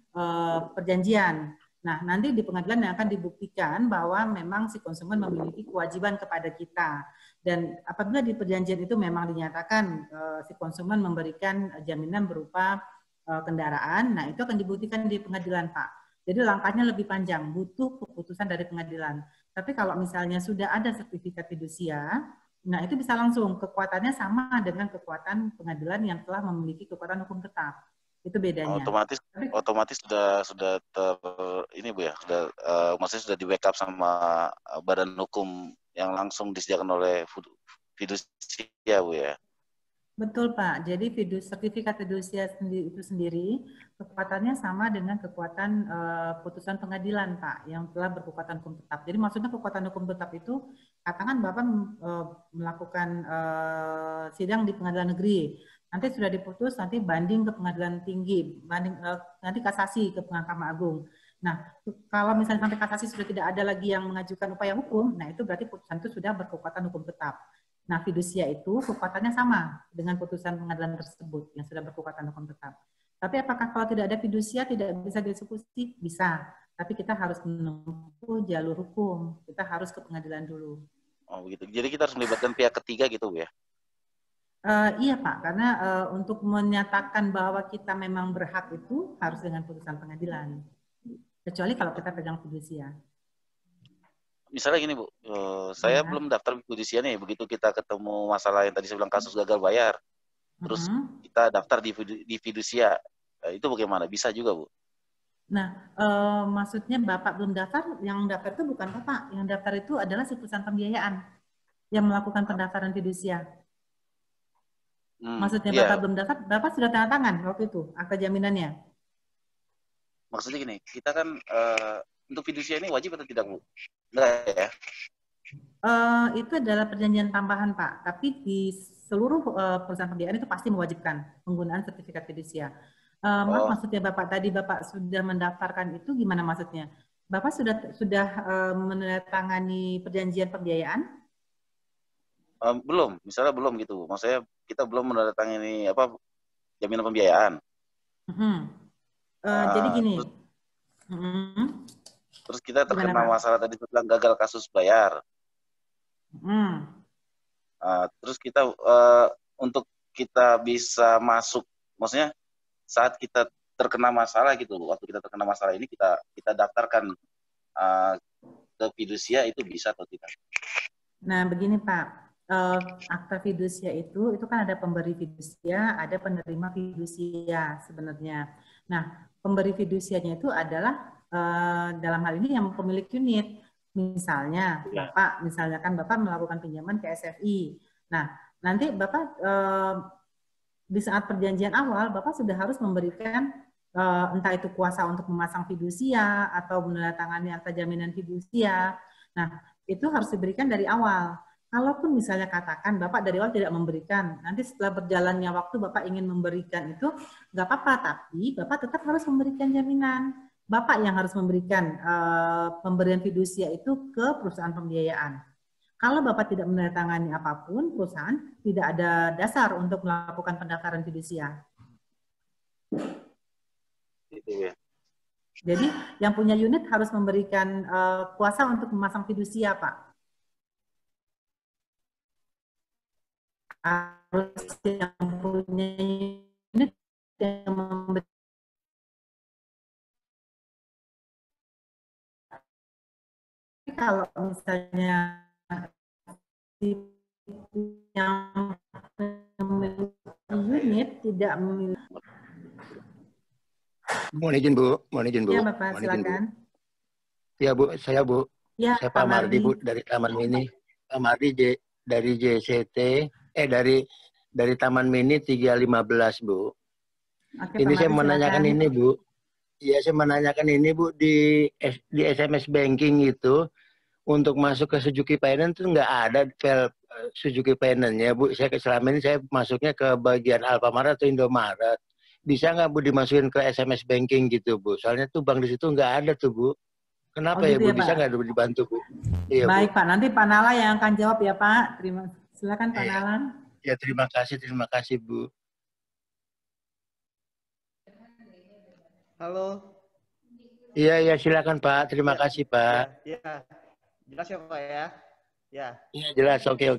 perjanjian. Nah, nanti di pengadilan yang akan dibuktikan bahwa memang si konsumen memiliki kewajiban kepada kita. Dan apabila di perjanjian itu memang dinyatakan si konsumen memberikan jaminan berupa kendaraan, nah itu akan dibuktikan di pengadilan, Pak. Jadi langkahnya lebih panjang, butuh keputusan dari pengadilan. Tapi kalau misalnya sudah ada sertifikat fidusia, nah itu bisa langsung kekuatannya sama dengan kekuatan pengadilan yang telah memiliki kekuatan hukum tetap. Itu bedanya. Otomatis sudah ini Bu ya, maksudnya sudah di backup sama badan hukum yang langsung disediakan oleh fidusia Bu ya. Betul Pak. Jadi sertifikat fidusia itu sendiri kekuatannya sama dengan kekuatan putusan pengadilan Pak yang telah berkekuatan hukum tetap. Jadi maksudnya kekuatan hukum tetap itu katakan Bapak melakukan sidang di pengadilan negeri. Nanti sudah diputus, nanti banding ke pengadilan tinggi, nanti kasasi ke Mahkamah Agung. Nah, kalau misalnya sampai kasasi sudah tidak ada lagi yang mengajukan upaya hukum, nah itu berarti putusan itu sudah berkekuatan hukum tetap. Nah, fidusia itu kekuatannya sama dengan putusan pengadilan tersebut yang sudah berkekuatan hukum tetap. Tapi apakah kalau tidak ada fidusia tidak bisa dieksekusi? Bisa. Tapi kita harus menempuh jalur hukum. Kita harus ke pengadilan dulu. Oh begitu. Jadi kita harus melibatkan pihak ketiga gitu Bu ya? Iya Pak, karena untuk menyatakan bahwa kita memang berhak itu harus dengan putusan pengadilan. Kecuali kalau kita pegang fidusia. Misalnya gini Bu, saya belum daftar fidusia nih, begitu kita ketemu masalah yang tadi saya bilang kasus gagal bayar, terus kita daftar di fidusia, itu bagaimana? Bisa juga Bu? Nah, maksudnya Bapak belum daftar, yang daftar itu bukan Bapak, yang daftar itu adalah si perusahaan pembiayaan yang melakukan pendaftaran fidusia. Maksudnya Bapak belum daftar, Bapak sudah tanda tangan waktu itu, akta jaminannya? Maksudnya gini, kita kan untuk fidusia ini wajib atau tidak Bu? Enggak ya? Itu adalah perjanjian tambahan Pak, tapi di seluruh perusahaan pembiayaan itu pasti mewajibkan penggunaan sertifikat fidusia. Maaf, maksudnya Bapak tadi Bapak sudah mendaftarkan itu gimana maksudnya? Bapak sudah menandatangani perjanjian pembiayaan? Belum, misalnya belum gitu. Maksudnya kita belum menandatangani apa jaminan pembiayaan. Jadi gini. Terus kita terkena masalah tadi bilang gagal kasus bayar. Terus kita untuk kita bisa masuk, maksudnya saat kita terkena masalah gitu, waktu kita terkena masalah ini kita daftarkan ke fidusia itu bisa atau tidak? Nah begini Pak, akta fidusia itu kan ada pemberi fidusia, ada penerima fidusia sebenarnya. Nah pemberi fidusianya itu adalah dalam hal ini yang pemilik unit. Misalnya Bapak, misalkan Bapak melakukan pinjaman ke SFI. Nah nanti Bapak di saat perjanjian awal, Bapak sudah harus memberikan entah itu kuasa untuk memasang fidusia atau menandatangani akta jaminan fidusia. Nah, itu harus diberikan dari awal. Kalaupun misalnya katakan Bapak dari awal tidak memberikan, nanti setelah berjalannya waktu Bapak ingin memberikan itu, nggak apa-apa, tapi Bapak tetap harus memberikan jaminan. Bapak yang harus memberikan pemberian fidusia itu ke perusahaan pembiayaan. Kalau Bapak tidak menandatangani apapun, perusahaan tidak ada dasar untuk melakukan pendaftaran fidusia. Jadi yang punya unit harus memberikan kuasa untuk memasang fidusia, Pak. Harus yang punya unit yang memberi. Kalau misalnya yang memiliki unit tidak memiliki. Mohon izin Bu, mohon izin Bu. Ya Bapak, silakan. Ya Bu, saya Bu. Ya, saya Pak Mardi Bu dari Taman Mini. Pak Mardi dari JCT, dari Taman Mini 315 Bu. Oke, ini Pak saya Mardi, menanyakan silakan. ini Bu. Ya saya menanyakan ini Bu, di SMS banking itu untuk masuk ke Suzuki Finance itu nggak ada file Suzuki Finance-nya Bu. Saya selama ini saya masuknya ke bagian Alfamart atau Indomaret. Bisa nggak Bu dimasukin ke SMS banking gitu Bu? Soalnya tuh bank di situ nggak ada tuh Bu. Kenapa gitu ya Bu? ya, Bisa Pak? nggak dibantu Bu? Iya, Baik Bu. Pak, nanti Pak Nala yang akan jawab ya Pak. Silakan Pak Nala. Ya terima kasih Bu. Halo. Iya silakan Pak. Terima kasih Pak. Ya, jelas ya Pak ya. Ya. Iya jelas. Oke.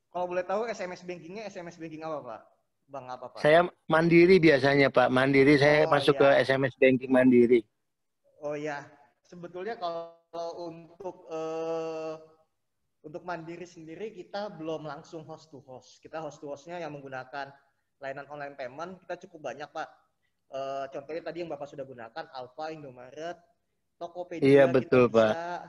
Kalau boleh tahu SMS bankingnya SMS banking apa Pak? Bank apa Pak? Saya Mandiri biasanya Pak. Mandiri saya masuk ke SMS banking Mandiri. Oh ya, sebetulnya kalau untuk Mandiri sendiri kita belum langsung host to host. Kita host to hostnya yang menggunakan layanan online payment kita cukup banyak Pak. Contohnya tadi yang Bapak sudah gunakan Alfa, Indomaret, Tokopedia. Iya betul kita bisa, Pak.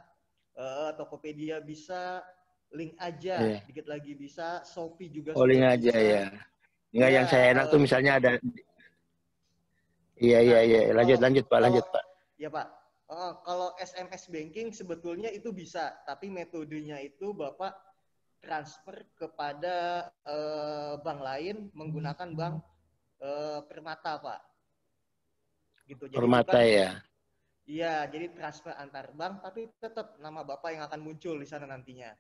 Tokopedia bisa, Link aja, dikit lagi bisa, Shopee juga. Oh Link aja bisa. ya. Enggak yang saya enak tuh misalnya ada. Iya. Lanjut Pak. Iya Pak. Kalau SMS banking sebetulnya itu bisa, tapi metodenya itu Bapak transfer kepada bank lain menggunakan bank Permata Pak. Gitu. Jadi Permata bukan, ya. Iya, jadi transfer antar bank, tapi tetap nama Bapak yang akan muncul di sana nantinya.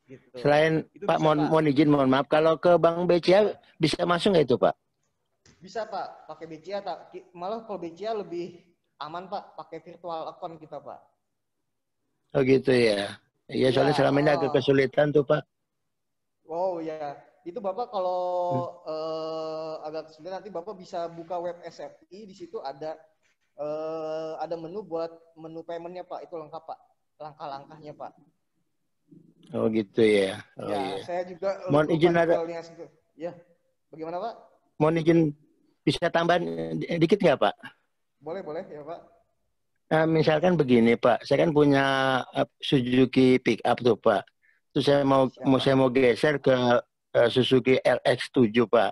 Gitu. Selain Itu Pak, bisa, Pak. mohon izin, mohon maaf, kalau ke Bank BCA bisa masuk nggak itu Pak? Bisa Pak, pakai BCA. Malah kalau BCA lebih aman Pak, pakai virtual account kita Pak. Oh gitu ya. Iya, soalnya selama ini agak kesulitan tuh Pak. Oh ya, itu Bapak kalau agak kesulitan nanti Bapak bisa buka web SFI, di situ ada menu buat menu paymentnya Pak, itu lengkap Pak, langkah-langkahnya Pak. Oh gitu ya. Oh ya, iya. saya juga mohon izin ada. Ya, bagaimana Pak? Mohon izin bisa tambahan dikit nggak Pak? Boleh ya Pak. Nah, misalkan begini Pak, saya kan punya Suzuki pickup tuh Pak. Terus saya mau geser ke Suzuki LX7 Pak.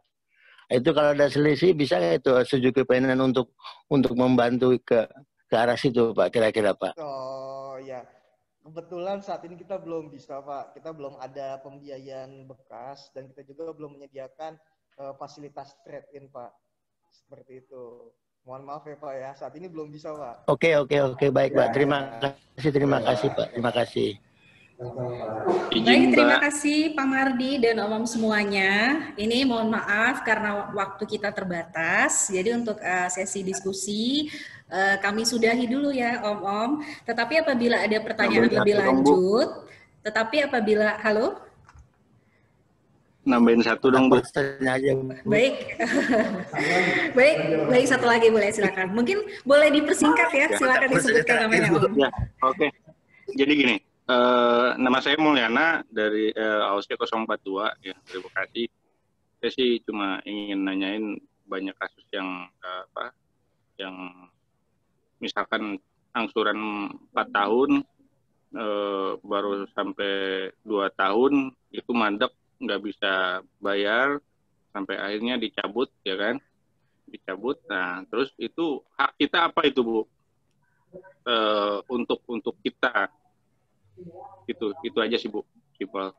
Itu kalau ada selisih bisa nggak itu Suzuki Finance untuk membantu ke arah situ Pak, kira-kira Pak? Oh ya, kebetulan saat ini kita belum bisa Pak. Kita belum ada pembiayaan bekas dan kita juga belum menyediakan fasilitas trade-in Pak. Seperti itu. Mohon maaf ya Pak ya, saat ini belum bisa Pak. Oke, baik Pak. Terima kasih Pak. Terima kasih. Baik, terima kasih Pak Mardi dan Om semuanya. Ini mohon maaf karena waktu kita terbatas. Jadi untuk sesi diskusi kami sudahi dulu ya Om. Tetapi apabila ada pertanyaan lebih lanjut, halo? Nambahin satu dong Bu. Baik. baik satu lagi boleh silakan. Mungkin boleh dipersingkat ya, silakan disebutkan namanya Om. Ya, oke. Jadi gini. Nama saya Mulyana dari AOC 042 ya, dari Bekasi. Saya sih cuma ingin nanyain banyak kasus yang yang misalkan angsuran 4 tahun baru sampai 2 tahun itu mandek, nggak bisa bayar sampai akhirnya dicabut ya kan, dicabut. Nah terus itu hak kita apa itu Bu, untuk kita? Itu aja sih Bu, simpel.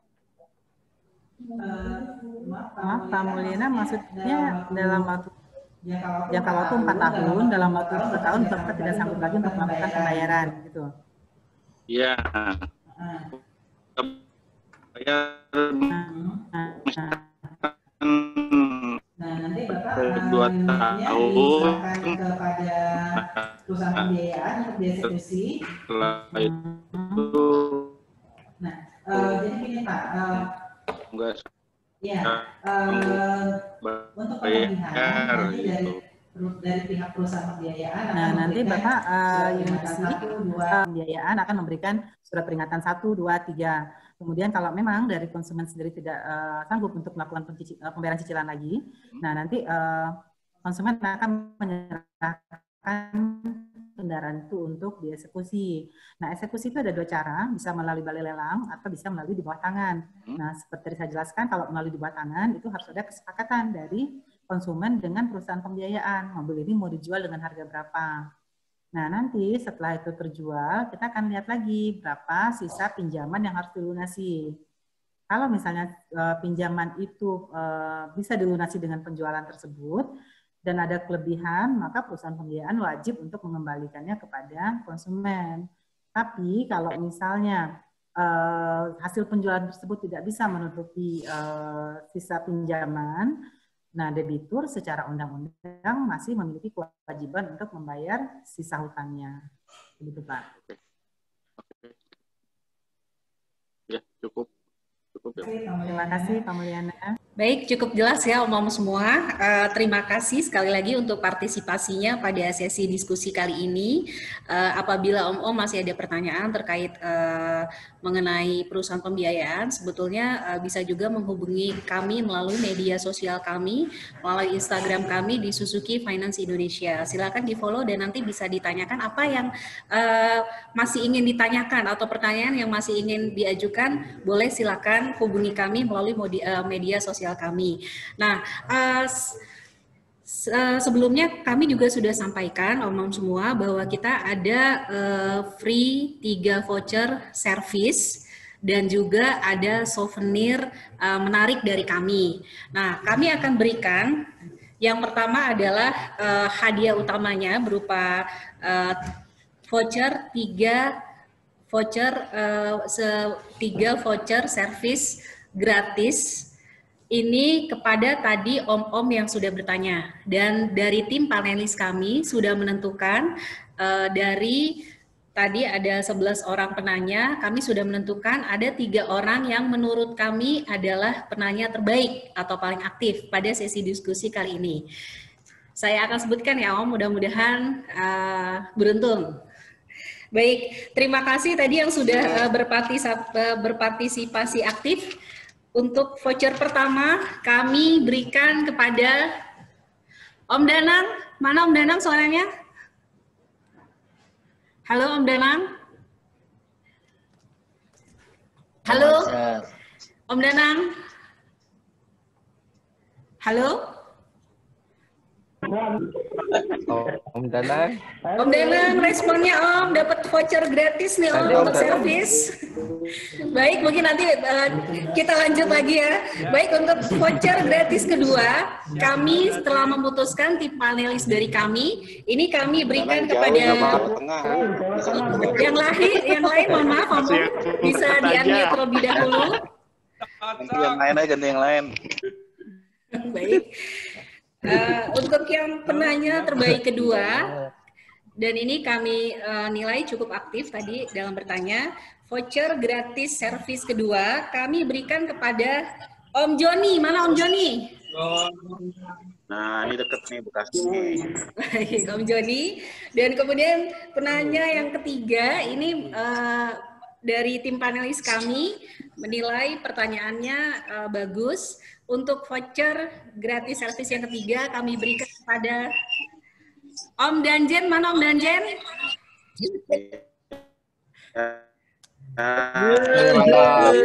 Maaf Pak Mulyana, maksudnya dalam waktu jangka waktu 4 tahun, dalam waktu 4 tahun kita tidak sanggup lagi untuk melakukan pembayaran gitu. Iya. Bayar nanti Bapak 2 tahun kepada perusahaan pembiayaan untuk dieksekusi. Jadi gini Pak, untuk pemulihan dari pihak perusahaan pembiayaan. Nah, nanti Bapak pembiayaan akan memberikan surat peringatan 1, 2, 3. Kemudian kalau memang dari konsumen sendiri tidak sanggup untuk melakukan pembayaran cicilan lagi, nah nanti konsumen akan menyerahkan kendaraan itu untuk dieksekusi. Nah, eksekusi itu ada 2 cara, bisa melalui balai lelang atau bisa melalui di bawah tangan. Nah, seperti saya jelaskan, kalau melalui di bawah tangan itu harus ada kesepakatan dari konsumen dengan perusahaan pembiayaan. Mobil ini mau dijual dengan harga berapa. Nah, nanti setelah itu terjual, kita akan lihat lagi berapa sisa pinjaman yang harus dilunasi. Kalau misalnya pinjaman itu bisa dilunasi dengan penjualan tersebut, dan ada kelebihan, maka perusahaan pembiayaan wajib untuk mengembalikannya kepada konsumen. Tapi kalau misalnya hasil penjualan tersebut tidak bisa menutupi sisa pinjaman, nah debitur secara undang-undang masih memiliki kewajiban untuk membayar sisa hutangnya. Begitu Pak. Ya, cukup. Terima kasih Pak Mulyana. Baik, cukup jelas ya Om semua. Terima kasih sekali lagi untuk partisipasinya pada sesi diskusi kali ini. Apabila Om masih ada pertanyaan terkait mengenai perusahaan pembiayaan, sebetulnya bisa juga menghubungi kami melalui media sosial kami, melalui Instagram kami di Suzuki Finance Indonesia. Silakan di-follow dan nanti bisa ditanyakan apa yang masih ingin ditanyakan atau pertanyaan yang masih ingin diajukan, boleh silakan hubungi kami melalui media sosial kami. Nah, sebelumnya kami juga sudah sampaikan Om semua bahwa kita ada free 3 voucher service dan juga ada souvenir menarik dari kami. Nah, kami akan berikan yang pertama adalah hadiah utamanya berupa voucher 3 voucher service gratis ini kepada tadi om-om yang sudah bertanya, dan dari tim panelis kami sudah menentukan dari tadi ada 11 orang penanya, kami sudah menentukan ada 3 orang yang menurut kami adalah penanya terbaik atau paling aktif pada sesi diskusi kali ini. Saya akan sebutkan ya Om, mudah-mudahan beruntung. Baik, terima kasih tadi yang sudah berpartisipasi aktif. Untuk voucher pertama kami berikan kepada Om Danang. Mana Om Danang suaranya? Halo Om Danang. Halo Om Danang. Halo Om Danang. Om Danang, responnya Om, dapat voucher gratis nih Om untuk servis. Baik, mungkin nanti kita lanjut lagi ya. Baik, untuk voucher gratis kedua, kami setelah memutuskan tim panelis dari kami, ini kami berikan kepada yang lain, mohon maaf Om, bisa di-unmute terlebih dahulu. Ganti yang lain aja, ganti yang lain. Baik. Untuk yang penanya terbaik kedua, dan ini kami nilai cukup aktif tadi dalam bertanya, voucher gratis servis kedua kami berikan kepada Om Joni. Mana Om Joni? Nah, ini deket nih Bekasi. Baik, Om Joni. Dan kemudian penanya yang ketiga, ini dari tim panelis kami menilai pertanyaannya bagus. Untuk voucher gratis servis yang ketiga kami berikan kepada Om Danjen. Mana Om Danjen?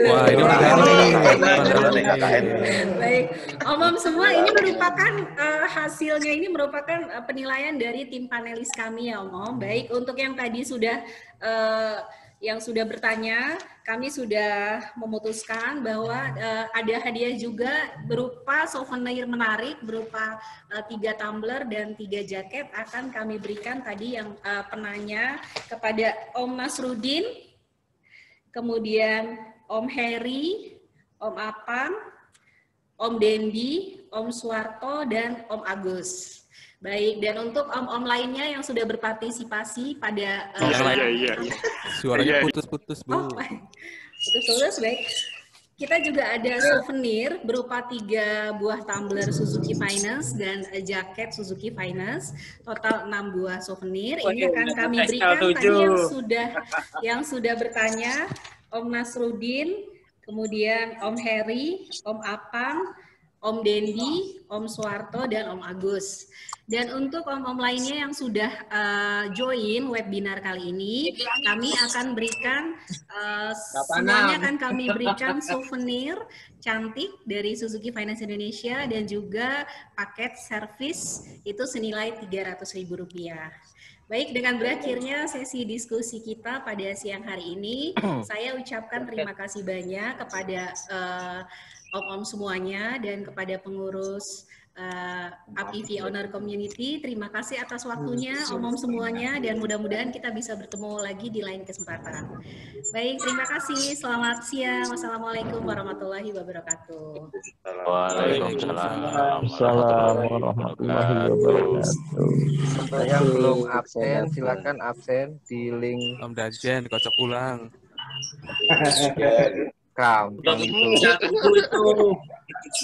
Wah, ini baik, Om semua ini merupakan hasilnya ini merupakan penilaian dari tim panelis kami ya Om. Baik, untuk yang tadi sudah yang sudah bertanya, kami sudah memutuskan bahwa ada hadiah juga berupa souvenir menarik berupa 3 tumbler dan 3 jaket akan kami berikan tadi yang penanya kepada Om Nasrudin, kemudian Om Heri, Om Apang, Om Dendi, Om Suwarto, dan Om Agus. Baik, dan untuk om-om lainnya yang sudah berpartisipasi pada suaranya putus-putus Bu. Putus-putus, baik. Kita juga ada souvenir berupa 3 buah tumbler Suzuki Finance dan jaket Suzuki Finance, total 6 buah souvenir. Ini akan kami berikan tadi yang sudah bertanya, Om Nasrudin, kemudian Om Heri, Om Apang, Om Dendi, Om Suwarto, dan Om Agus. Dan untuk om-om lainnya yang sudah join webinar kali ini, kami akan berikan semuanya akan kami berikan souvenir cantik dari Suzuki Finance Indonesia dan juga paket servis itu senilai Rp300.000. Baik, dengan berakhirnya sesi diskusi kita pada siang hari ini, saya ucapkan terima kasih banyak kepada om-om semuanya dan kepada pengurus APV Owner Community. Terima kasih atas waktunya om-om semuanya dan mudah-mudahan kita bisa bertemu lagi di lain kesempatan. Baik, terima kasih. Selamat siang. Wassalamualaikum warahmatullahi wabarakatuh. Waalaikumsalam warahmatullahi wabarakatuh. Yang belum absen silakan absen di link. Om Danjen kocok ulang. Gampang itu.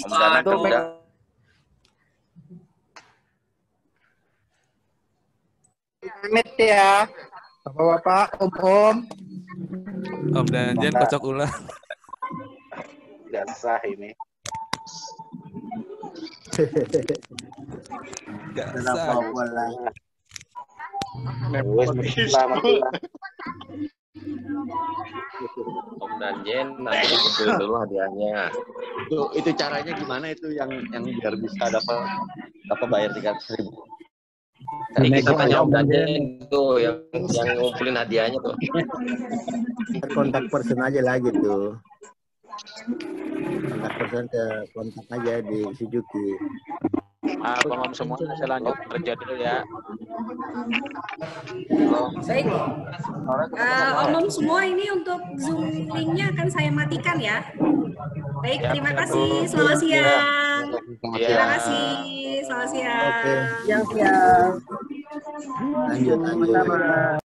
Om Danang kan udah. Amit ya, bapak-bapak, om-om. Om Danjen kocok ulang. Gak sah ini. Gak sah. Om Danjen nanti dikumpul dulu hadiahnya. Itu caranya gimana itu yang biar bisa dapat bayar 300.000? Tadi kita tanya Om Danjen itu yang ngumpulin hadiahnya tuh. Kontak person aja lagi tuh. Kontak person ke kontak aja di Suzuki. Abang-abang semua saya lanjut kerja dulu ya. Baik. Om-om semua ini untuk Zoom link-nya akan saya matikan ya. Baik, terima kasih. Selamat siang. Terima kasih. Selamat siang. Oke. Siang-siang. Lanjut.